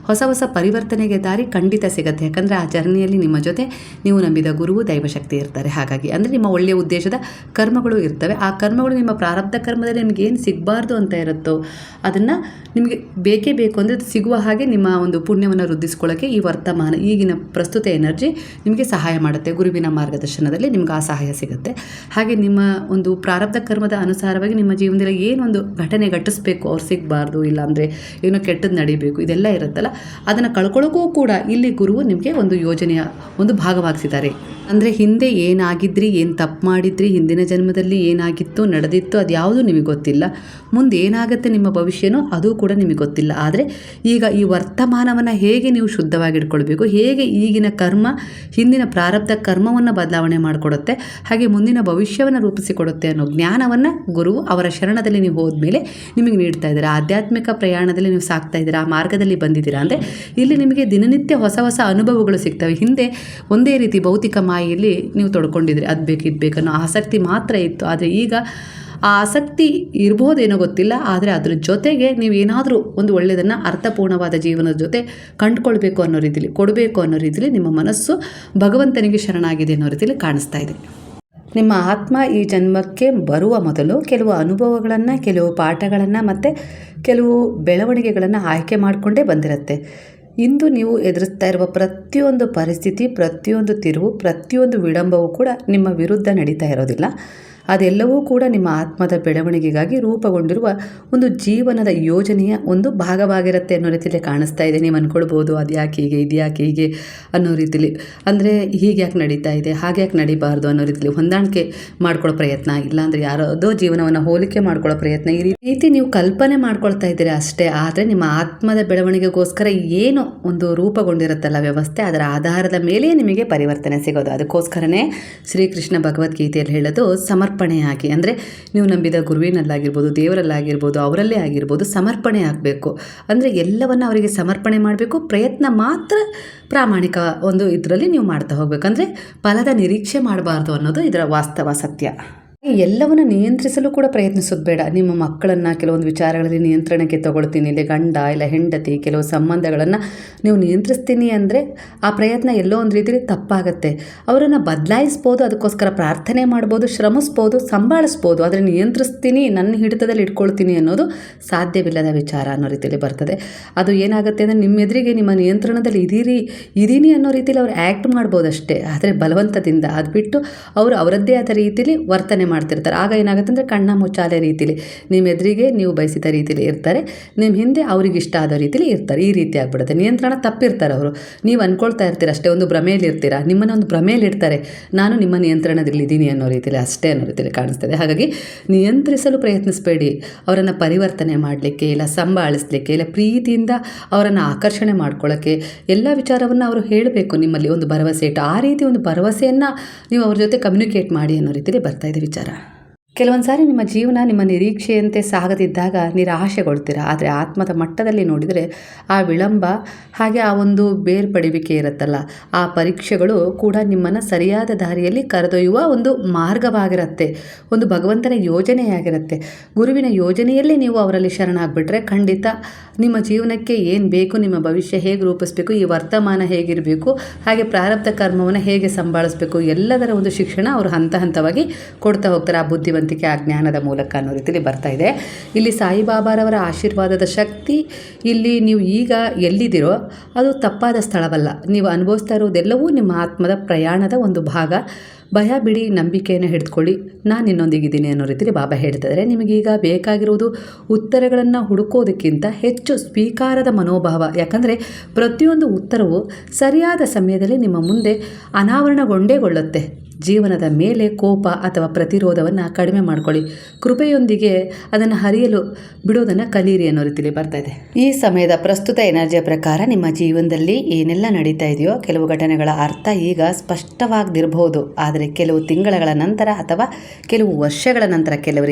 ಹೊಸ ಹೊಸ ಪರಿವರ್ತನೆಗೆ ದಾರಿ ಖಂಡಿತ ಸಿಗುತ್ತೆ. ಯಾಕಂದರೆ ಆ ಜರ್ನಿಯಲ್ಲಿ ನಿಮ್ಮ ಜೊತೆ ನೀವು ನಂಬಿದ ಗುರುವು, ದೈವಶಕ್ತಿ ಇರ್ತಾರೆ. ಹಾಗಾಗಿ ಅಂದರೆ ನಿಮ್ಮ ಒಳ್ಳೆಯ ಉದ್ದೇಶದ ಕರ್ಮಗಳು ಇರ್ತವೆ. ಆ ಕರ್ಮಗಳು ನಿಮ್ಮ ಪ್ರಾರಬ್ಧ ಕರ್ಮದಲ್ಲಿ ನಿಮ್ಗೆ ಏನು ಸಿಗಬಾರ್ದು ಅಂತ ಇರುತ್ತೋ ಅದನ್ನು ನಿಮಗೆ ಬೇಕೇ ಬೇಕು ಅಂದರೆ ಸಿಗುವ ಹಾಗೆ ನಿಮ್ಮ ಒಂದು ಪುಣ್ಯವನ್ನು ವೃದ್ಧಿಸ್ಕೊಳ್ಳೋಕ್ಕೆ ಈ ವರ್ತಮಾನ, ಈಗಿನ ಪ್ರಸ್ತುತ ಎನರ್ಜಿ ನಿಮಗೆ ಸಹಾಯ ಮಾಡುತ್ತೆ. ಗುರುವಿನ ಮಾರ್ಗದರ್ಶನದಲ್ಲಿ ನಿಮ್ಗೆ ಆ ಸಹಾಯ ಸಿಗುತ್ತೆ. ಹಾಗೆ ನಿಮ್ಮ ಒಂದು ಪ್ರಾರಬ್ಧ ಕರ್ಮದ ಅನುಸಾರವಾಗಿ ನಿಮ್ಮ ಜೀವನದಲ್ಲಿ ಏನೊಂದು ಘಟನೆ ಘಟಿಸ್ಬೇಕು, ಅವ್ರು ಸಿಗಬಾರ್ದು, ಇಲ್ಲಾಂದರೆ ಏನೋ ಕೆಟ್ಟದ್ದು ನಡಿಬೇಕು, ಇದೆಲ್ಲ ಇರುತ್ತಲ್ಲ, ಅದನ್ನು ಕಳ್ಕೊಳ್ಳೋಕ್ಕೂ ಕೂಡ ಇಲ್ಲಿ ಗುರುವು ನಿಮಗೆ ಒಂದು ಯೋಜನೆಯ ಒಂದು ಭಾಗವಾಗಿಸಿದ್ದಾರೆ. ಅಂದರೆ ಹಿಂದೆ ಏನಾಗಿದ್ರಿ, ಏನು ತಪ್ಪು ಮಾಡಿದ್ರಿ, ಹಿಂದಿನ ಜನ್ಮದಲ್ಲಿ ಏನಾಗಿತ್ತು ನಡೆದಿತ್ತು ಅದು ಯಾವುದೂ ನಿಮಗೆ ಗೊತ್ತಿಲ್ಲ. ಮುಂದೆ ಏನಾಗುತ್ತೆ ನಿಮ್ಮ ಭವಿಷ್ಯನೋ ಅದು ಕೂಡ ನಿಮಗೆ ಗೊತ್ತಿಲ್ಲ. ಆದರೆ ಈಗ ಈ ವರ್ತಮಾನವನ್ನು ಹೇಗೆ ನೀವು ಶುದ್ಧವಾಗಿಟ್ಕೊಳ್ಬೇಕು, ಹೇಗೆ ಈಗಿನ ಕರ್ಮ ಹಿಂದಿನ ಪ್ರಾರಬ್ಧ ಕರ್ಮವನ್ನು ಬದಲಾವಣೆ ಮಾಡಿಕೊಡುತ್ತೆ, ಹಾಗೆ ಮುಂದಿನ ಭವಿಷ್ಯವನ್ನು ರೂಪಿಸಿಕೊಡುತ್ತೆ ಅನ್ನೋ ಜ್ಞಾನವನ್ನು ಗುರುವು ಅವರ ಶರಣದಲ್ಲಿ ನೀವು ಹೋದ್ಮೇಲೆ ನಿಮಗೆ ನೀಡ್ತಾ ಇದ್ದಾರೆ. ಆಧ್ಯಾತ್ಮಿಕ ಪ್ರಯಾಣದಲ್ಲಿ ನೀವು ಸಾಗ್ತಾ ಇದ್ದೀರಾ, ಆ ಮಾರ್ಗದಲ್ಲಿ ಬಂದಿದ್ದೀರಾ ಅಂದರೆ ಇಲ್ಲಿ ನಿಮಗೆ ದಿನನಿತ್ಯ ಹೊಸ ಹೊಸ ಅನುಭವಗಳು ಸಿಗ್ತವೆ. ಹಿಂದೆ ಒಂದೇ ರೀತಿ ಭೌತಿಕ ಮಾಯೆಯಲ್ಲಿ ನೀವು ತೊಡ್ಕೊಂಡಿದ್ರಿ, ಅದು ಬೇಕು ಇದು ಬೇಕನ್ನೋ ಆಸಕ್ತಿ ಮಾತ್ರ ಇತ್ತು. ಆದರೆ ಈಗ ಆ ಆಸಕ್ತಿ ಇರ್ಬೋದೇನೋ ಗೊತ್ತಿಲ್ಲ, ಆದರೆ ಅದ್ರ ಜೊತೆಗೆ ನೀವು ಏನಾದರೂ ಒಂದು ಒಳ್ಳೆಯದನ್ನು ಅರ್ಥಪೂರ್ಣವಾದ ಜೀವನದ ಜೊತೆ ಕಂಡುಕೊಳ್ಬೇಕು ಅನ್ನೋ ರೀತಿಯಲ್ಲಿ, ಕೊಡಬೇಕು ಅನ್ನೋ ರೀತಿಯಲ್ಲಿ ನಿಮ್ಮ ಮನಸ್ಸು ಭಗವಂತನಿಗೆ ಶರಣಾಗಿದೆ ಅನ್ನೋ ರೀತಿಯಲ್ಲಿ ಕಾಣಿಸ್ತಾ ಇದೆ. ನಿಮ್ಮ ಆತ್ಮ ಈ ಜನ್ಮಕ್ಕೆ ಬರುವ ಮೊದಲು ಕೆಲವು ಅನುಭವಗಳನ್ನು, ಕೆಲವು ಪಾಠಗಳನ್ನು ಮತ್ತು ಕೆಲವು ಬೆಳವಣಿಗೆಗಳನ್ನು ಆಯ್ಕೆ ಮಾಡಿಕೊಂಡೇ ಬಂದಿರುತ್ತೆ. ಇಂದು ನೀವು ಎದುರಿಸ್ತಾ ಇರುವ ಪ್ರತಿಯೊಂದು ಪರಿಸ್ಥಿತಿ, ಪ್ರತಿಯೊಂದು ತಿರುವು, ಪ್ರತಿಯೊಂದು ವಿಳಂಬವೂ ಕೂಡ ನಿಮ್ಮ ವಿರುದ್ಧ ನಡೀತಾ ಇರೋದಿಲ್ಲ. ಅದೆಲ್ಲವೂ ಕೂಡ ನಿಮ್ಮ ಆತ್ಮದ ಬೆಳವಣಿಗೆಗಾಗಿ ರೂಪುಗೊಂಡಿರುವ ಒಂದು ಜೀವನದ ಯೋಜನೆಯ ಒಂದು ಭಾಗವಾಗಿರುತ್ತೆ ಅನ್ನೋ ರೀತಿಯಲ್ಲಿ ಕಾಣಿಸ್ತಾ ಇದೆ. ನೀವು ಅಂದ್ಕೊಳ್ಬೋದು ಅದು ಯಾಕೆ ಹೀಗೆ, ಇದು ಯಾಕೆ ಹೀಗೆ ಅನ್ನೋ ರೀತಿಲಿ, ಅಂದರೆ ಹೀಗೆ ಯಾಕೆ ನಡೀತಾ ಇದೆ, ಹಾಗೆ ಯಾಕೆ ನಡಿಬಾರ್ದು ಅನ್ನೋ ರೀತಿಲಿ ಹೊಂದಾಣಿಕೆ ಮಾಡ್ಕೊಳ್ಳೋ ಪ್ರಯತ್ನ, ಇಲ್ಲಾಂದರೆ ಯಾರದೋ ಜೀವನವನ್ನು ಹೋಲಿಕೆ ಮಾಡ್ಕೊಳ್ಳೋ ಪ್ರಯತ್ನ, ಈ ರೀತಿ ನೀವು ಕಲ್ಪನೆ ಮಾಡ್ಕೊಳ್ತಾ ಇದ್ದೀರಿ ಅಷ್ಟೇ. ಆದರೆ ನಿಮ್ಮ ಆತ್ಮದ ಬೆಳವಣಿಗೆಗೋಸ್ಕರ ಏನು ಒಂದು ರೂಪುಗೊಂಡಿರುತ್ತಲ್ಲ ವ್ಯವಸ್ಥೆ, ಅದರ ಆಧಾರದ ಮೇಲೆ ನಿಮಗೆ ಪರಿವರ್ತನೆ ಸಿಗೋದು. ಅದಕ್ಕೋಸ್ಕರನೇ ಶ್ರೀಕೃಷ್ಣ ಭಗವದ್ಗೀತೆಯಲ್ಲಿ ಹೇಳೋದು ಸಮರ್ಪಣೆಯಾಗಿ, ಅಂದರೆ ನೀವು ನಂಬಿದ ಗುರುವಿನಲ್ಲಾಗಿರ್ಬೋದು, ದೇವರಲ್ಲಾಗಿರ್ಬೋದು, ಅವರಲ್ಲೇ ಆಗಿರ್ಬೋದು, ಸಮರ್ಪಣೆ ಆಗಬೇಕು. ಅಂದರೆ ಎಲ್ಲವನ್ನು ಅವರಿಗೆ ಸಮರ್ಪಣೆ ಮಾಡಬೇಕು. ಪ್ರಯತ್ನ ಮಾತ್ರ ಪ್ರಾಮಾಣಿಕ ಒಂದು ಇದರಲ್ಲಿ ನೀವು ಮಾಡ್ತಾ ಹೋಗ್ಬೇಕು. ಅಂದರೆ ಫಲದ ನಿರೀಕ್ಷೆ ಮಾಡಬಾರ್ದು ಅನ್ನೋದು ಇದರ ವಾಸ್ತವ ಸತ್ಯ. ಎಲ್ಲವನ್ನು ನಿಯಂತ್ರಿಸಲು ಕೂಡ ಪ್ರಯತ್ನಿಸೋದು ಬೇಡ. ನಿಮ್ಮ ಮಕ್ಕಳನ್ನು ಕೆಲವೊಂದು ವಿಚಾರಗಳಲ್ಲಿ ನಿಯಂತ್ರಣಕ್ಕೆ ತಗೊಳ್ತೀನಿ, ಇಲ್ಲ ಗಂಡ ಇಲ್ಲ ಹೆಂಡತಿ, ಕೆಲವು ಸಂಬಂಧಗಳನ್ನು ನೀವು ನಿಯಂತ್ರಿಸ್ತೀನಿ ಅಂದರೆ ಆ ಪ್ರಯತ್ನ ಎಲ್ಲೋ ಒಂದು ರೀತಿಯಲ್ಲಿ ತಪ್ಪಾಗುತ್ತೆ. ಅವರನ್ನು ಬದಲಾಯಿಸ್ಬೋದು, ಅದಕ್ಕೋಸ್ಕರ ಪ್ರಾರ್ಥನೆ ಮಾಡ್ಬೋದು, ಶ್ರಮಿಸ್ಬೋದು, ಸಂಭಾಳಿಸ್ಬೋದು. ಆದರೆ ನಿಯಂತ್ರಿಸ್ತೀನಿ, ನನ್ನ ಹಿಡಿತದಲ್ಲಿ ಇಟ್ಕೊಳ್ತೀನಿ ಅನ್ನೋದು ಸಾಧ್ಯವಿಲ್ಲದ ವಿಚಾರ ಅನ್ನೋ ರೀತಿಯಲ್ಲಿ ಬರ್ತದೆ. ಅದು ಏನಾಗುತ್ತೆ ಅಂದರೆ ನಿಮ್ಮ ಎದುರಿಗೆ ನಿಮ್ಮ ನಿಯಂತ್ರಣದಲ್ಲಿ ಇದೀನಿ ಅನ್ನೋ ರೀತಿಯಲ್ಲಿ ಅವ್ರು ಆ್ಯಕ್ಟ್ ಮಾಡ್ಬೋದಷ್ಟೇ, ಆದರೆ ಬಲವಂತದಿಂದ. ಅದು ಬಿಟ್ಟು ಅವರು ಅವರದ್ದೇ ಆದ ರೀತಿಯಲ್ಲಿ ವರ್ತನೆ ಮಾಡ್ತಿರ್ತಾರೆ. ಆಗ ಏನಾಗುತ್ತೆ ಅಂದರೆ ಕಣ್ಣ ಮುಚ್ಚಾಲೆ ರೀತಿಲಿ ನಿಮ್ಮ ಎದುರಿಗೆ ನೀವು ಬಯಸಿದ ರೀತಿಲಿ ಇರ್ತಾರೆ, ನಿಮ್ಮ ಹಿಂದೆ ಅವ್ರಿಗೆ ಇಷ್ಟ ಆದ ರೀತಿಲಿ ಇರ್ತಾರೆ. ಈ ರೀತಿ ಆಗ್ಬಿಡುತ್ತೆ. ನಿಯಂತ್ರಣ ತಪ್ಪಿರ್ತಾರೆ ಅವರು. ನೀವು ಅಂದ್ಕೊಳ್ತಾ ಇರ್ತೀರ ಅಷ್ಟೇ, ಒಂದು ಭ್ರಮೆಯಲ್ಲಿ ಇರ್ತೀರ, ನಿಮ್ಮನ್ನು ಒಂದು ಭ್ರಮೆಯಲ್ಲಿ ಇಡ್ತಾರೆ, ನಾನು ನಿಮ್ಮ ನಿಯಂತ್ರಣದಲ್ಲಿದ್ದೀನಿ ಅನ್ನೋ ರೀತಿಯಲ್ಲಿ, ಅಷ್ಟೇ ಅನ್ನೋ ರೀತಿಯಲ್ಲಿ ಕಾಣಿಸ್ತದೆ. ಹಾಗಾಗಿ ನಿಯಂತ್ರಿಸಲು ಪ್ರಯತ್ನಿಸಬೇಡಿ. ಅವರನ್ನು ಪರಿವರ್ತನೆ ಮಾಡಲಿಕ್ಕೆ, ಇಲ್ಲ ಸಂಭಾಳಿಸಲಿಕ್ಕೆ, ಇಲ್ಲ ಪ್ರೀತಿಯಿಂದ ಅವರನ್ನು ಆಕರ್ಷಣೆ ಮಾಡ್ಕೊಳ್ಳೋಕ್ಕೆ ಎಲ್ಲ ವಿಚಾರವನ್ನು ಅವರು ಹೇಳಬೇಕು. ನಿಮ್ಮಲ್ಲಿ ಒಂದು ಭರವಸೆ ಇಟ್ಟು ಆ ರೀತಿ ಒಂದು ಭರವಸೆಯನ್ನು ನೀವು ಅವ್ರ ಜೊತೆ ಕಮ್ಯುನಿಕೇಟ್ ಮಾಡಿ ಅನ್ನೋ ರೀತಿಯಲ್ಲಿ ಬರ್ತಾ ಇದೆ ವಿಚಾರ. ಕೆಲವೊಂದು ಸಾರಿ ನಿಮ್ಮ ಜೀವನ ನಿಮ್ಮ ನಿರೀಕ್ಷೆಯಂತೆ ಸಾಗದಿದ್ದಾಗ ನಿರಾಶೆಗೊಳ್ತೀರ. ಆದರೆ ಆತ್ಮದ ಮಟ್ಟದಲ್ಲಿ ನೋಡಿದರೆ ಆ ವಿಳಂಬ ಹಾಗೆ ಆ ಒಂದು ಬೇರ್ಪಡುವಿಕೆ ಇರುತ್ತಲ್ಲ, ಆ ಪರೀಕ್ಷೆಗಳು ಕೂಡ ನಿಮ್ಮನ್ನು ಸರಿಯಾದ ದಾರಿಯಲ್ಲಿ ಕರೆದೊಯ್ಯುವ ಒಂದು ಮಾರ್ಗವಾಗಿರುತ್ತೆ, ಒಂದು ಭಗವಂತನ ಯೋಜನೆಯಾಗಿರುತ್ತೆ. ಗುರುವಿನ ಯೋಜನೆಯಲ್ಲೇ ನೀವು ಅವರಲ್ಲಿ ಶರಣಾಗ್ಬಿಟ್ರೆ ಖಂಡಿತ ನಿಮ್ಮ ಜೀವನಕ್ಕೆ ಏನು ಬೇಕು, ನಿಮ್ಮ ಭವಿಷ್ಯ ಹೇಗೆ ರೂಪಿಸಬೇಕು, ಈ ವರ್ತಮಾನ ಹೇಗಿರಬೇಕು, ಹಾಗೆ ಪ್ರಾರಬ್ಧ ಕರ್ಮವನ್ನು ಹೇಗೆ ಸಂಭಾಳಿಸಬೇಕು, ಎಲ್ಲದರ ಒಂದು ಶಿಕ್ಷಣ ಅವರು ಹಂತ ಹಂತವಾಗಿ ಕೊಡ್ತಾ ಹೋಗ್ತಾರೆ. ಆ ಬುದ್ಧಿವಂತಿಕೆ, ಆ ಜ್ಞಾನದ ಮೂಲಕ ಅನ್ನೋ ರೀತಿಯಲ್ಲಿ ಬರ್ತಾ ಇದೆ. ಇಲ್ಲಿ ಸಾಯಿಬಾಬಾರವರ ಆಶೀರ್ವಾದದ ಶಕ್ತಿ, ಇಲ್ಲಿ ನೀವು ಈಗ ಎಲ್ಲಿದ್ದೀರೋ ಅದು ತಪ್ಪಾದ ಸ್ಥಳವಲ್ಲ. ನೀವು ಅನುಭವಿಸ್ತಾ ಇರೋದೆಲ್ಲವೂ ನಿಮ್ಮ ಆತ್ಮದ ಪ್ರಯಾಣದ ಒಂದು ಭಾಗ. ಭಯ ಬಿಡಿ, ನಂಬಿಕೆಯನ್ನು ಹಿಡಿದುಕೊಳ್ಳಿ, ನಾನು ನಿನ್ನೊಂದಿಗಿದ್ದೀನಿ ಅನ್ನೋ ರೀತಿಯಲ್ಲಿ ಬಾಬಾ ಹೇಳ್ತಿದ್ದಾರೆ. ನಿಮಗೀಗ ಬೇಕಾಗಿರುವುದು ಉತ್ತರಗಳನ್ನು ಹುಡುಕೋದಕ್ಕಿಂತ ಹೆಚ್ಚು ಸ್ವೀಕಾರದ ಮನೋಭಾವ. ಯಾಕಂದರೆ ಪ್ರತಿಯೊಂದು ಉತ್ತರವು ಸರಿಯಾದ ಸಮಯದಲ್ಲಿ ನಿಮ್ಮ ಮುಂದೆ ಅನಾವರಣಗೊಂಡೇಗೊಳ್ಳುತ್ತೆ. ಜೀವನದ ಮೇಲೆ ಕೋಪ ಅಥವಾ ಪ್ರತಿರೋಧವನ್ನು ಕಡಿಮೆ ಮಾಡ್ಕೊಳ್ಳಿ. ಕೃಪೆಯೊಂದಿಗೆ ಅದನ್ನು ಹರಿಯಲು ಬಿಡೋದನ್ನು ಕಲೀರಿ ಅನ್ನೋ ರೀತಿಯಲ್ಲಿ ಬರ್ತಾ ಇದೆ. ಈ ಸಮಯದ ಪ್ರಸ್ತುತ ಎನರ್ಜಿಯ ಪ್ರಕಾರ ನಿಮ್ಮ ಜೀವನದಲ್ಲಿ ಏನೆಲ್ಲ ನಡೀತಾ ಇದೆಯೋ ಕೆಲವು ಘಟನೆಗಳ ಅರ್ಥ ಈಗ ಸ್ಪಷ್ಟವಾಗದಿರಬಹುದು. ಆದರೆ ಕೆಲವು ತಿಂಗಳ ನಂತರ ಅಥವಾ ಕೆಲವು ವರ್ಷಗಳ ನಂತರ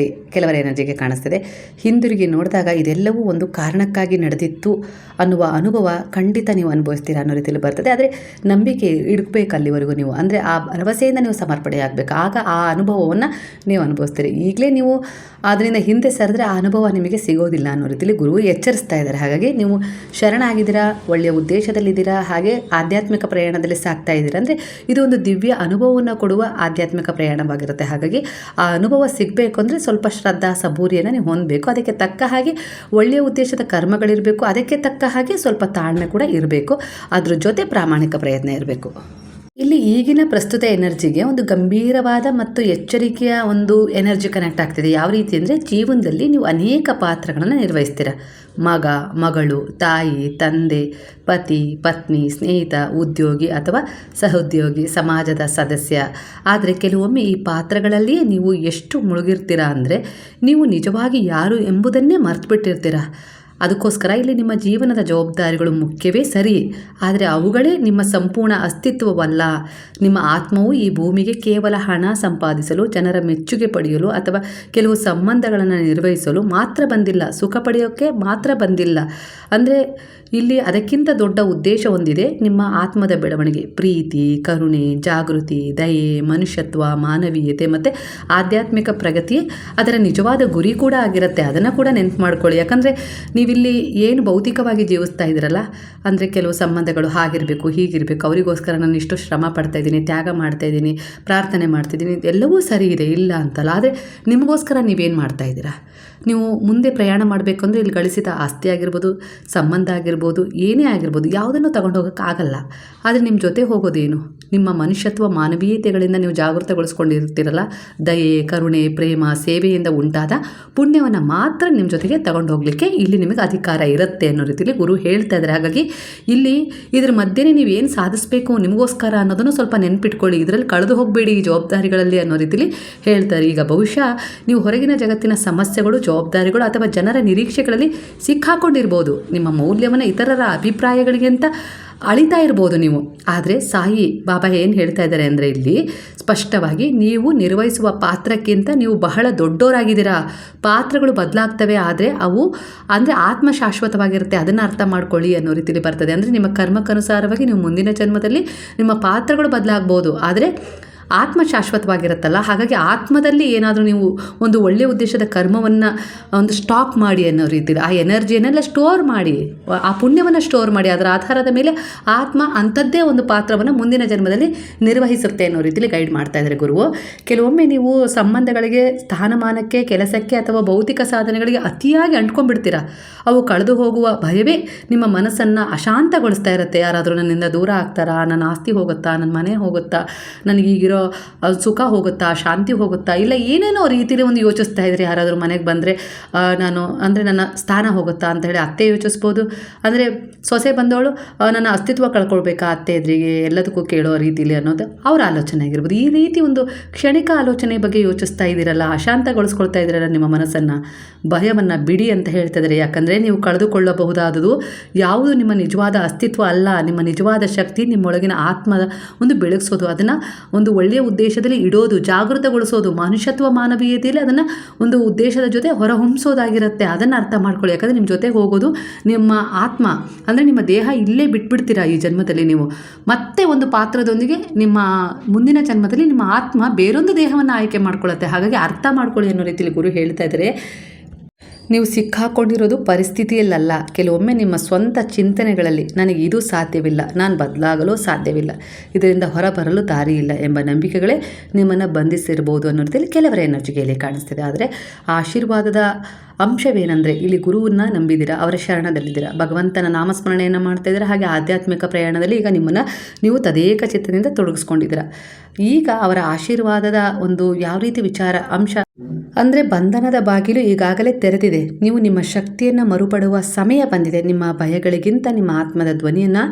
ಕೆಲವರ ಎನರ್ಜಿಗೆ ಕಾಣಿಸ್ತಿದೆ. ಹಿಂದಿರುಗಿ ನೋಡಿದಾಗ ಇದೆಲ್ಲವೂ ಒಂದು ಕಾರಣಕ್ಕಾಗಿ ನಡೆದಿತ್ತು ಅನ್ನುವ ಅನುಭವ ಖಂಡಿತ ನೀವು ಅನುಭವಿಸ್ತೀರಾ ಅನ್ನೋ ರೀತಿಯಲ್ಲಿ ಬರ್ತದೆ. ಆದರೆ ನಂಬಿಕೆ ಇಡಬೇಕು ಅಲ್ಲಿವರೆಗೂ ನೀವು, ಅಂದರೆ ಆ ಭರವಸೆಯಿಂದ ನೀವು ಸಮರ್ಪಣೆ ಆಗಬೇಕು. ಆಗ ಆ ಅನುಭವವನ್ನು ನೀವು ಅನುಭವಿಸ್ತೀರಿ. ಈಗಲೇ ನೀವು ಅದರಿಂದ ಹಿಂದೆ ಸರಿದ್ರೆ ಆ ಅನುಭವ ನಿಮಗೆ ಸಿಗೋದಿಲ್ಲ ಅನ್ನೋ ರೀತಿಯಲ್ಲಿ ಗುರು ಎಚ್ಚರಿಸ್ತಾ ಇದ್ದಾರೆ. ಹಾಗಾಗಿ ನೀವು ಶರಣಾಗಿದ್ದೀರಾ, ಒಳ್ಳೆಯ ಉದ್ದೇಶದಲ್ಲಿದ್ದೀರಾ, ಹಾಗೆ ಆಧ್ಯಾತ್ಮಿಕ ಪ್ರಯಾಣದಲ್ಲಿ ಸಾಗ್ತಾ ಇದ್ದೀರಾ. ಅಂದರೆ ಇದು ಒಂದು ದಿವ್ಯ ಅನುಭವವನ್ನು ಕೊಡುವ ಆಧ್ಯಾತ್ಮಿಕ ಪ್ರಯಾಣವಾಗಿರುತ್ತೆ. ಹಾಗಾಗಿ ಆ ಅನುಭವ ಸಿಗಬೇಕು ಅಂದರೆ ಸ್ವಲ್ಪ ಶ್ರದ್ಧಾ ಸಬೂರಿಯನ್ನು ನೀವು ಹೊಂದಬೇಕು. ಅದಕ್ಕೆ ತಕ್ಕ ಹಾಗೆ ಒಳ್ಳೆಯ ಉದ್ದೇಶದ ಕರ್ಮಗಳಿರಬೇಕು. ಅದಕ್ಕೆ ತಕ್ಕ ಹಾಗೆ ಸ್ವಲ್ಪ ತಾಳ್ಮೆ ಕೂಡ ಇರಬೇಕು. ಅದ್ರ ಜೊತೆ ಪ್ರಾಮಾಣಿಕ ಪ್ರಯತ್ನ ಇರಬೇಕು. ಇಲ್ಲಿ ಈಗಿನ ಪ್ರಸ್ತುತ ಎನರ್ಜಿಗೆ ಒಂದು ಗಂಭೀರವಾದ ಮತ್ತು ಎಚ್ಚರಿಕೆಯ ಒಂದು ಎನರ್ಜಿ ಕನೆಕ್ಟ್ ಆಗ್ತಿದೆ. ಯಾವ ರೀತಿ ಅಂದರೆ ಜೀವನದಲ್ಲಿ ನೀವು ಅನೇಕ ಪಾತ್ರಗಳನ್ನು ನಿರ್ವಹಿಸ್ತೀರ. ಮಗ, ಮಗಳು, ತಾಯಿ, ತಂದೆ, ಪತಿ, ಪತ್ನಿ, ಸ್ನೇಹಿತ, ಉದ್ಯೋಗಿ ಅಥವಾ ಸಹೋದ್ಯೋಗಿ, ಸಮಾಜದ ಸದಸ್ಯ. ಆದರೆ ಕೆಲವೊಮ್ಮೆ ಈ ಪಾತ್ರಗಳಲ್ಲಿಯೇ ನೀವು ಎಷ್ಟು ಮುಳುಗಿರ್ತೀರಾ ಅಂದರೆ ನೀವು ನಿಜವಾಗಿ ಯಾರು ಎಂಬುದನ್ನೇ ಮರೆತುಬಿಟ್ಟಿರ್ತೀರ. ಅದಕ್ಕೋಸ್ಕರ ಇಲ್ಲಿ ನಿಮ್ಮ ಜೀವನದ ಜವಾಬ್ದಾರಿಗಳು ಮುಖ್ಯವೇ ಸರಿ, ಆದರೆ ಅವುಗಳೇ ನಿಮ್ಮ ಸಂಪೂರ್ಣ ಅಸ್ತಿತ್ವವಲ್ಲ. ನಿಮ್ಮ ಆತ್ಮವು ಈ ಭೂಮಿಗೆ ಕೇವಲ ಹಣ ಸಂಪಾದಿಸಲು, ಜನರ ಮೆಚ್ಚುಗೆ ಪಡೆಯಲು ಅಥವಾ ಕೆಲವು ಸಂಬಂಧಗಳನ್ನು ನಿರ್ವಹಿಸಲು ಮಾತ್ರ ಬಂದಿಲ್ಲ, ಸುಖ ಪಡೆಯೋಕ್ಕೆ ಮಾತ್ರ ಬಂದಿಲ್ಲ. ಅಂದರೆ ಇಲ್ಲಿ ಅದಕ್ಕಿಂತ ದೊಡ್ಡ ಉದ್ದೇಶ ಹೊಂದಿದೆ. ನಿಮ್ಮ ಆತ್ಮದ ಬೆಳವಣಿಗೆ, ಪ್ರೀತಿ, ಕರುಣೆ, ಜಾಗೃತಿ, ದಯೆ, ಮನುಷ್ಯತ್ವ, ಮಾನವೀಯತೆ ಮತ್ತು ಆಧ್ಯಾತ್ಮಿಕ ಪ್ರಗತಿ ಅದರ ನಿಜವಾದ ಗುರಿ ಕೂಡ ಆಗಿರುತ್ತೆ. ಅದನ್ನು ಕೂಡ ನೆನಪು ಮಾಡ್ಕೊಳ್ಳಿ. ಯಾಕಂದರೆ ನೀವಿಲ್ಲಿ ಏನು ಭೌತಿಕವಾಗಿ ಜೀವಿಸ್ತಾ ಇದ್ದೀರಲ್ಲ, ಅಂದರೆ ಕೆಲವು ಸಂಬಂಧಗಳು ಹಾಗಿರಬೇಕು, ಹೀಗಿರಬೇಕು, ಅವರಿಗೋಸ್ಕರ ನಾನು ಇಷ್ಟು ಶ್ರಮ ಪಡ್ತಾಯಿದ್ದೀನಿ, ತ್ಯಾಗ ಮಾಡ್ತಾಯಿದ್ದೀನಿ, ಪ್ರಾರ್ಥನೆ ಮಾಡ್ತಿದ್ದೀನಿ, ಎಲ್ಲವೂ ಸರಿ ಇದೆ, ಇಲ್ಲ ಅಂತಲ್ಲ. ಆದರೆ ನಿಮಗೋಸ್ಕರ ನೀವೇನು ಮಾಡ್ತಾಯಿದ್ದೀರಾ? ನೀವು ಮುಂದೆ ಪ್ರಯಾಣ ಮಾಡಬೇಕು ಅಂದರೆ ಇಲ್ಲಿ ಗಳಿಸಿದ ಆಸ್ತಿ ಆಗಿರ್ಬೋದು, ಸಂಬಂಧ ಆಗಿರ್ಬೋದು, ಏನೇ ಆಗಿರ್ಬೋದು, ಯಾವುದನ್ನು ತಗೊಂಡು ಹೋಗೋಕ್ಕಾಗಲ್ಲ. ಆದರೆ ನಿಮ್ಮ ಜೊತೆ ಹೋಗೋದೇನು? ನಿಮ್ಮ ಮನುಷ್ಯತ್ವ, ಮಾನವೀಯತೆಗಳಿಂದ ನೀವು ಜಾಗೃತಗೊಳಿಸ್ಕೊಂಡಿರ್ತೀರಲ್ಲ, ದಯೆ, ಕರುಣೆ, ಪ್ರೇಮ, ಸೇವೆಯಿಂದ ಉಂಟಾದ ಪುಣ್ಯವನ್ನು ಮಾತ್ರ ನಿಮ್ಮ ಜೊತೆಗೆ ತಗೊಂಡು ಹೋಗಲಿಕ್ಕೆ ಇಲ್ಲಿ ನಿಮಗೆ ಅಧಿಕಾರ ಇರುತ್ತೆ ಅನ್ನೋ ರೀತಿಯಲ್ಲಿ ಗುರು ಹೇಳ್ತಾ ಇದ್ದಾರೆ. ಹಾಗಾಗಿ ಇಲ್ಲಿ ಇದ್ರ ಮಧ್ಯೆ ನೀವು ಏನು ಸಾಧಿಸಬೇಕು ನಿಮಗೋಸ್ಕರ ಅನ್ನೋದನ್ನು ಸ್ವಲ್ಪ ನೆನ್ಪಿಟ್ಕೊಳ್ಳಿ. ಇದರಲ್ಲಿ ಕಳೆದು ಹೋಗಬೇಡಿ ಈ ಜವಾಬ್ದಾರಿಗಳಲ್ಲಿ ಅನ್ನೋ ರೀತಿಯಲ್ಲಿ ಹೇಳ್ತಾರೆ. ಈಗ ಬಹುಶಃ ನೀವು ಹೊರಗಿನ ಜಗತ್ತಿನ ಸಮಸ್ಯೆಗಳು, ಜವಾಬ್ದಾರಿಗಳು ಅಥವಾ ಜನರ ನಿರೀಕ್ಷೆಗಳಲ್ಲಿ ಸಿಕ್ಕಾಕೊಂಡಿರ್ಬೋದು. ನಿಮ್ಮ ಮೌಲ್ಯವನ್ನು ಇತರರ ಅಭಿಪ್ರಾಯಗಳಿಗಿಂತ ಅಳಿತಾ ಇರ್ಬೋದು ನೀವು. ಆದರೆ ಸಾಯಿ ಬಾಬಾ ಏನು ಹೇಳ್ತಾ ಇದ್ದಾರೆ ಅಂದರೆ ಇಲ್ಲಿ ಸ್ಪಷ್ಟವಾಗಿ ನೀವು ನಿರ್ವಹಿಸುವ ಪಾತ್ರಕ್ಕಿಂತ ನೀವು ಬಹಳ ದೊಡ್ಡವರಾಗಿದ್ದೀರಾ. ಪಾತ್ರಗಳು ಬದಲಾಗ್ತವೆ, ಆದರೆ ಅವು ಅಂದರೆ ಆತ್ಮ ಶಾಶ್ವತವಾಗಿರುತ್ತೆ. ಅದನ್ನು ಅರ್ಥ ಮಾಡ್ಕೊಳ್ಳಿ ಅನ್ನೋ ರೀತಿಯಲ್ಲಿ ಬರ್ತದೆ. ಅಂದರೆ ನಿಮ್ಮ ಕರ್ಮಕ್ಕನುಸಾರವಾಗಿ ನೀವು ಮುಂದಿನ ಜನ್ಮದಲ್ಲಿ ನಿಮ್ಮ ಪಾತ್ರಗಳು ಬದಲಾಗ್ಬೋದು, ಆದರೆ ಆತ್ಮ ಶಾಶ್ವತವಾಗಿರುತ್ತಲ್ಲ. ಹಾಗಾಗಿ ಆತ್ಮದಲ್ಲಿ ಏನಾದರೂ ನೀವು ಒಂದು ಒಳ್ಳೆಯ ಉದ್ದೇಶದ ಕರ್ಮವನ್ನು ಒಂದು ಸ್ಟಾಕ್ ಮಾಡಿ ಅನ್ನೋ ರೀತಿಯಲ್ಲಿ ಆ ಎನರ್ಜಿಯನ್ನೆಲ್ಲ ಸ್ಟೋರ್ ಮಾಡಿ, ಆ ಪುಣ್ಯವನ್ನು ಸ್ಟೋರ್ ಮಾಡಿ, ಅದರ ಆಧಾರದ ಮೇಲೆ ಆತ್ಮ ಅಂಥದ್ದೇ ಒಂದು ಪಾತ್ರವನ್ನು ಮುಂದಿನ ಜನ್ಮದಲ್ಲಿ ನಿರ್ವಹಿಸುತ್ತೆ ಅನ್ನೋ ರೀತಿಯಲ್ಲಿ ಗೈಡ್ ಮಾಡ್ತಾ ಇದ್ದಾರೆ ಗುರುವು. ಕೆಲವೊಮ್ಮೆ ನೀವು ಸಂಬಂಧಗಳಿಗೆ, ಸ್ಥಾನಮಾನಕ್ಕೆ, ಕೆಲಸಕ್ಕೆ ಅಥವಾ ಭೌತಿಕ ಸಾಧನೆಗಳಿಗೆ ಅತಿಯಾಗಿ ಅಂಟ್ಕೊಂಡ್ಬಿಡ್ತೀರ. ಅವು ಕಳೆದು ಹೋಗುವ ಭಯವೇ ನಿಮ್ಮ ಮನಸ್ಸನ್ನು ಅಶಾಂತಗೊಳಿಸ್ತಾ ಇರುತ್ತೆ. ಯಾರಾದರೂ ನನ್ನಿಂದ ದೂರ ಆಗ್ತಾರಾ, ನನ್ನ ಆಸ್ತಿ ಹೋಗುತ್ತಾ, ನನ್ನ ಮನೆ ಹೋಗುತ್ತಾ, ನನಗೀಗಿರೋ ಸುಖ ಹೋಗುತ್ತಾ, ಶಾಂತಿ ಹೋಗುತ್ತಾ, ಇಲ್ಲ ಏನೇನೋ ರೀತಿಯಲ್ಲಿ ಒಂದು ಯೋಚಿಸ್ತಾ ಇದ್ರೆ. ಯಾರಾದರೂ ಮನೆಗೆ ಬಂದರೆ ನಾನು ಅಂದರೆ ನನ್ನ ಸ್ಥಾನ ಹೋಗುತ್ತಾ ಅಂತ ಹೇಳಿ ಅತ್ತೆ ಯೋಚಿಸ್ಬೋದು. ಅಂದರೆ ಸೊಸೆ ಬಂದವಳು ನನ್ನ ಅಸ್ತಿತ್ವ ಕಳ್ಕೊಳ್ಬೇಕಾ ಅತ್ತೆ ಎದುರಿಗೆ, ಎಲ್ಲದಕ್ಕೂ ಕೇಳೋ ರೀತಿಯಲ್ಲಿ ಅನ್ನೋದು ಅವರ ಆಲೋಚನೆ ಆಗಿರ್ಬೋದು. ಈ ರೀತಿ ಒಂದು ಕ್ಷಣಿಕ ಆಲೋಚನೆ ಬಗ್ಗೆ ಯೋಚಿಸ್ತಾ ಇದ್ದೀರಲ್ಲ, ಅಶಾಂತಗೊಳಿಸ್ಕೊಳ್ತಾ ಇದ್ದೀರಲ್ಲ ನಿಮ್ಮ ಮನಸ್ಸನ್ನು, ಭಯವನ್ನು ಬಿಡಿ ಅಂತ ಹೇಳ್ತಿದ್ದಾರೆ. ಯಾಕಂದರೆ ನೀವು ಕಳೆದುಕೊಳ್ಳಬಹುದಾದುದು ಯಾವುದು ನಿಮ್ಮ ನಿಜವಾದ ಅಸ್ತಿತ್ವ ಅಲ್ಲ. ನಿಮ್ಮ ನಿಜವಾದ ಶಕ್ತಿ ನಿಮ್ಮೊಳಗಿನ ಆತ್ಮದ ಒಂದು ಬೆಳಗಿಸೋದು, ಅದನ್ನು ಒಂದು ಒಳ್ಳೆಯ ಉದ್ದೇಶದಲ್ಲಿ ಇಡೋದು, ಜಾಗೃತಗೊಳಿಸೋದು, ಮನುಷ್ಯತ್ವ ಮಾನವೀಯತೆಯಲ್ಲಿ ಅದನ್ನು ಒಂದು ಉದ್ದೇಶದ ಜೊತೆ ಹೊರಹೊಮ್ಮಿಸೋದಾಗಿರುತ್ತೆ. ಅದನ್ನು ಅರ್ಥ ಮಾಡ್ಕೊಳ್ಳಿ. ಯಾಕಂದರೆ ನಿಮ್ಮ ಜೊತೆಗೆ ಹೋಗೋದು ನಿಮ್ಮ ಆತ್ಮ, ಅಂದರೆ ನಿಮ್ಮ ದೇಹ ಇಲ್ಲೇ ಬಿಟ್ಬಿಡ್ತೀರಾ ಈ ಜನ್ಮದಲ್ಲಿ ನೀವು. ಮತ್ತೆ ಒಂದು ಪಾತ್ರದೊಂದಿಗೆ ನಿಮ್ಮ ಮುಂದಿನ ಜನ್ಮದಲ್ಲಿ ನಿಮ್ಮ ಆತ್ಮ ಬೇರೊಂದು ದೇಹವನ್ನು ಆಯ್ಕೆ ಮಾಡ್ಕೊಳ್ಳುತ್ತೆ. ಹಾಗಾಗಿ ಅರ್ಥ ಮಾಡ್ಕೊಳ್ಳಿ ಅನ್ನೋ ರೀತಿಯಲ್ಲಿ ಗುರು ಹೇಳ್ತಾ ಇದ್ದಾರೆ. ನೀವು ಸಿಕ್ಕಾಕೊಂಡಿರೋದು ಪರಿಸ್ಥಿತಿಯಲ್ಲ, ಕೆಲವೊಮ್ಮೆ ನಿಮ್ಮ ಸ್ವಂತ ಚಿಂತನೆಗಳಲ್ಲಿ ನನಗೆ ಇದು ಸಾಧ್ಯವಿಲ್ಲ, ನಾನು ಬದಲಾಗಲು ಸಾಧ್ಯವಿಲ್ಲ, ಇದರಿಂದ ಹೊರಬರಲು ದಾರಿ ಇಲ್ಲ ಎಂಬ ನಂಬಿಕೆಗಳೇ ನಿಮ್ಮನ್ನು ಬಂಧಿಸಿರ್ಬೋದು ಅನ್ನೋ ರೀತಿಯಲ್ಲಿ ಕೆಲವರ ಎನರ್ಜಿಗೆಯಲ್ಲಿ ಕಾಣಿಸ್ತಿದೆ. ಆದರೆ ಆಶೀರ್ವಾದದ ಅಂಶವೇನೆಂದರೆ ಇಲ್ಲಿ ಗುರುವನ್ನು ನಂಬಿದ್ದೀರಾ, ಅವರ ಶರಣದಲ್ಲಿದ್ದೀರಾ, ಭಗವಂತನ ನಾಮಸ್ಮರಣೆಯನ್ನು ಮಾಡ್ತಾ ಇದ್ದೀರಾ. ಹಾಗೆ ಆಧ್ಯಾತ್ಮಿಕ ಪ್ರಯಾಣದಲ್ಲಿ ಈಗ ನಿಮ್ಮನ್ನು ನೀವು ತದೇಕ ಚಿತ್ತದಿಂದ ತೊಡಗಿಸ್ಕೊಂಡಿದ್ದೀರಾ. ಈಗ ಅವರ ಆಶೀರ್ವಾದದ ಒಂದು ಯಾವ ರೀತಿ ವಿಚಾರ ಅಂಶ ಅಂದರೆ ಬಂಧನದ ಬಾಗಿಲು ಈಗಾಗಲೇ ತೆರೆದಿದೆ. ನೀವು ನಿಮ್ಮ ಶಕ್ತಿಯನ್ನು ಮರುಪಡುವ ಸಮಯ ಬಂದಿದೆ. ನಿಮ್ಮ ಭಯಗಳಿಗಿಂತ ನಿಮ್ಮ ಆತ್ಮದ ಧ್ವನಿಯನ್ನು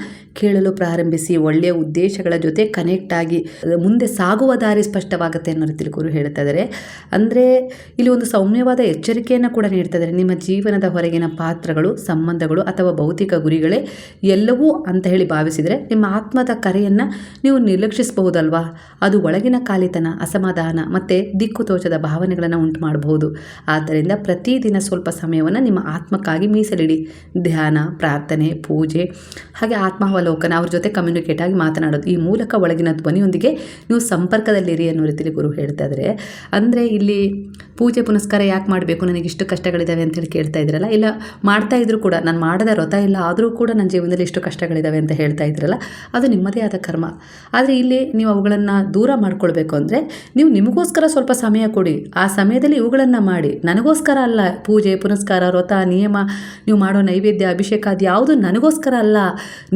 ಕೇಳಲು ಪ್ರಾರಂಭಿಸಿ. ಒಳ್ಳೆಯ ಉದ್ದೇಶಗಳ ಜೊತೆ ಕನೆಕ್ಟ್ ಆಗಿ ಮುಂದೆ ಸಾಗುವ ದಾರಿ ಸ್ಪಷ್ಟವಾಗುತ್ತೆ ಅನ್ನೋ ರೀತಿಯಲ್ಲಿ ಗುರು ಹೇಳ್ತಾ ಇದ್ದಾರೆ. ಅಂದರೆ ಇಲ್ಲಿ ಒಂದು ಸೌಮ್ಯವಾದ ಎಚ್ಚರಿಕೆಯನ್ನು ಕೂಡ ನೀಡ್ತಾ ಇದ್ದಾರೆ. ನಿಮ್ಮ ಜೀವನದ ಹೊರಗಿನ ಪಾತ್ರಗಳು, ಸಂಬಂಧಗಳು ಅಥವಾ ಭೌತಿಕ ಗುರಿಗಳೇ ಎಲ್ಲವೂ ಅಂತ ಹೇಳಿ ಭಾವಿಸಿದರೆ ನಿಮ್ಮ ಆತ್ಮದ ಕರೆಯನ್ನು ನೀವು ನಿರ್ಲಕ್ಷಿಸಬಹುದಲ್ವಾ. ಅದು ಒಳಗಿನ ಖಾಲಿತನ, ಅಸಮಾಧಾನ ಮತ್ತು ದಿಕ್ಕು ತೋಚದ ಭಾವನೆಗಳನ್ನು ಉಂಟು ಮಾಡಬಹುದು. ಆದ್ದರಿಂದ ಪ್ರತಿದಿನ ಸ್ವಲ್ಪ ಸಮಯವನ್ನು ನಿಮ್ಮ ಆತ್ಮಕ್ಕಾಗಿ ಮೀಸಲಿಡಿ. ಧ್ಯಾನ, ಪ್ರಾರ್ಥನೆ, ಪೂಜೆ, ಹಾಗೆ ಆತ್ಮಾವಲೋಕನ, ಅವ್ರ ಜೊತೆ ಕಮ್ಯುನಿಕೇಟ್ ಆಗಿ ಮಾತನಾಡೋದು, ಈ ಮೂಲಕ ಒಳಗಿನ ಧ್ವನಿಯೊಂದಿಗೆ ನೀವು ಸಂಪರ್ಕದಲ್ಲಿರಿ ಅನ್ನೋ ರೀತಿಯಲ್ಲಿ ಗುರು ಹೇಳ್ತಾ ಇದ್ದಾರೆ. ಅಂದರೆ ಇಲ್ಲಿ ಪೂಜೆ ಪುನಸ್ಕಾರ ಯಾಕೆ ಮಾಡಬೇಕು, ನನಗೆ ಇಷ್ಟು ಕಷ್ಟಗಳಿದ್ದಾವೆ ಅಂತೇಳಿ ಕೇಳ್ತಾ ಇದ್ರಲ್ಲ, ಇಲ್ಲ ಮಾಡ್ತಾ ಇದ್ರು ಕೂಡ ನಾನು ಮಾಡದ ವ್ರತ ಇಲ್ಲ ಆದರೂ ಕೂಡ ನನ್ನ ಜೀವನದಲ್ಲಿ ಇಷ್ಟು ಕಷ್ಟಗಳಿದ್ದಾವೆ ಅಂತ ಹೇಳ್ತಾ ಇದ್ರಲ್ಲ, ಅದು ನಿಮ್ಮದೇ ಆದ ಕರ್ಮ. ಆದರೆ ಇಲ್ಲಿ ನೀವು ಅವುಗಳನ್ನು ದೂರ ಮಾಡ್ಕೊಳ್ಬೇಕು ಅಂದರೆ ನೀವು ನಿಮಗೋಸ್ಕರ ಸ್ವಲ್ಪ ಸಮಯ ಕೊಡಿ. ಆ ಸಮಯದಲ್ಲಿ ಇವುಗಳನ್ನು ಮಾಡಿ. ನನಗೋಸ್ಕರ ಅಲ್ಲ. ಪೂಜೆ ಪುನಸ್ಕಾರ, ವ್ರತ, ನಿಯಮ, ನೀವು ಮಾಡೋ ನೈವೇದ್ಯ, ಅಭಿಷೇಕ, ಅದು ಯಾವುದು ನನಗೋಸ್ಕರ ಅಲ್ಲ.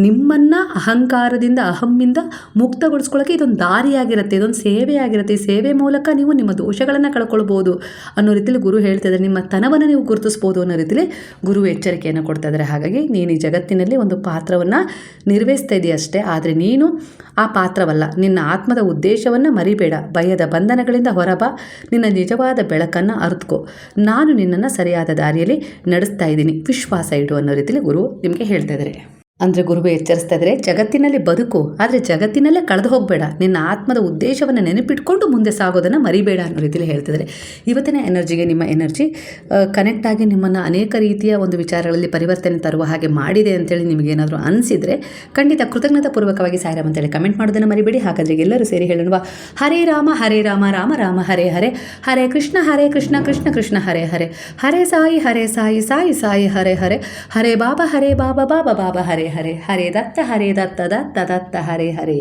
ನಿಮ್ಮನ್ನು ಅಹಂಕಾರದಿಂದ, ಅಹಮ್ಮಿಂದ ಮುಕ್ತಗೊಳಿಸ್ಕೊಳ್ಳೋಕ್ಕೆ ಇದೊಂದು ದಾರಿಯಾಗಿರುತ್ತೆ, ಇದೊಂದು ಸೇವೆಯಾಗಿರುತ್ತೆ. ಈ ಸೇವೆ ಮೂಲಕ ನೀವು ನಿಮ್ಮ ದೋಷಗಳನ್ನು ಕಳ್ಕೊಳ್ಬೋದು ಅನ್ನೋ ರೀತಿಯಲ್ಲಿ ಗುರು ಹೇಳ್ತಾ ಇದ್ದಾರೆ. ನಿಮ್ಮ ತನವನ್ನು ನೀವು ಗುರುತಿಸ್ಬೋದು ಅನ್ನೋ ರೀತಿಯಲ್ಲಿ ಗುರು ಎಚ್ಚರಿಕೆಯನ್ನು ಕೊಡ್ತಾ ಇದ್ದಾರೆ. ಹಾಗಾಗಿ ನೀನು ಈ ಜಗತ್ತಿನಲ್ಲಿ ಒಂದು ಪಾತ್ರವನ್ನು ನಿರ್ವಹಿಸ್ತಾ ಇದೆಯಾ ಅಷ್ಟೇ, ಆದರೆ ನೀನು ಆ ಪಾತ್ರವಲ್ಲ. ನಿನ್ನ ಆತ್ಮದ ಉದ್ದೇಶವನ್ನು ಮರಿಬೇಡ. ಭಯದ ಬಂಧನಗಳಿಂದ ಹೊರಬಾ. ನಿನ್ನ ನಿಜವಾದ ಬೆಳಕನ್ನು ಅರಿತುಕೋ. ನಾನು ನಿನ್ನನ್ನು ಸರಿಯಾದ ದಾರಿಯಲ್ಲಿ ನಡೆಸ್ತಾ ಇದ್ದೀನಿ, ವಿಶ್ವಾಸ ಇಡು ಅನ್ನೋ ರೀತಿಯಲ್ಲಿ ಗುರು ನಿಮಗೆ ಹೇಳ್ತಾ ಇದ್ದಾರೆ. ಅಂದರೆ ಗುರು ಎಚ್ಚರಿಸ್ತಾ ಇದ್ದಾರೆ, ಜಗತ್ತಿನಲ್ಲಿ ಬದುಕು, ಆದರೆ ಜಗತ್ತಿನಲ್ಲೇ ಕಳೆದು ಹೋಗಬೇಡ. ನಿನ್ನ ಆತ್ಮದ ಉದ್ದೇಶವನ್ನು ನೆನಪಿಟ್ಕೊಂಡು ಮುಂದೆ ಸಾಗೋದನ್ನು ಮರಿಬೇಡ ಅನ್ನೋ ರೀತಿಯಲ್ಲಿ ಹೇಳ್ತಿದ್ದಾರೆ. ಇವತ್ತಿನ ಎನರ್ಜಿಗೆ ನಿಮ್ಮ ಎನರ್ಜಿ ಕನೆಕ್ಟ್ ಆಗಿ ನಿಮ್ಮನ್ನು ಅನೇಕ ರೀತಿಯ ಒಂದು ವಿಚಾರಗಳಲ್ಲಿ ಪರಿವರ್ತನೆ ತರುವ ಹಾಗೆ ಮಾಡಿದೆ ಅಂತೇಳಿ ನಿಮಗೇನಾದರೂ ಅನಿಸಿದರೆ ಖಂಡಿತ ಕೃತಜ್ಞತಾಪೂರ್ವಕವಾಗಿ ಸಾಯಿರಾಮ್ ಅಂತೇಳಿ ಕಮೆಂಟ್ ಮಾಡೋದನ್ನು ಮರಿಬೇಡಿ. ಹಾಗಾದರೆ ಎಲ್ಲರೂ ಸೇರಿ ಹೇಳೋಣ, ಹರೇ ರಾಮ ಹರೇ ರಾಮ ರಾಮ ರಾಮ ಹರೇ ಹರೇ, ಹರೇ ಕೃಷ್ಣ ಕೃಷ್ಣ ಕೃಷ್ಣ ಹರೇ ಹರೇ, ಹರೇ ಸಾಯಿ ಸಾಯಿ ಸಾಯಿ ಹರೇ ಹರೇ, ಹರೇ ಬಾಬಾ ಬಾಬಾ ಬಾಬಾ ಹರೇ ಹರೇ, ಹರೇ ದತ್ತ ದತ್ತ ದತ್ತ ಹರೇ ಹರೇ.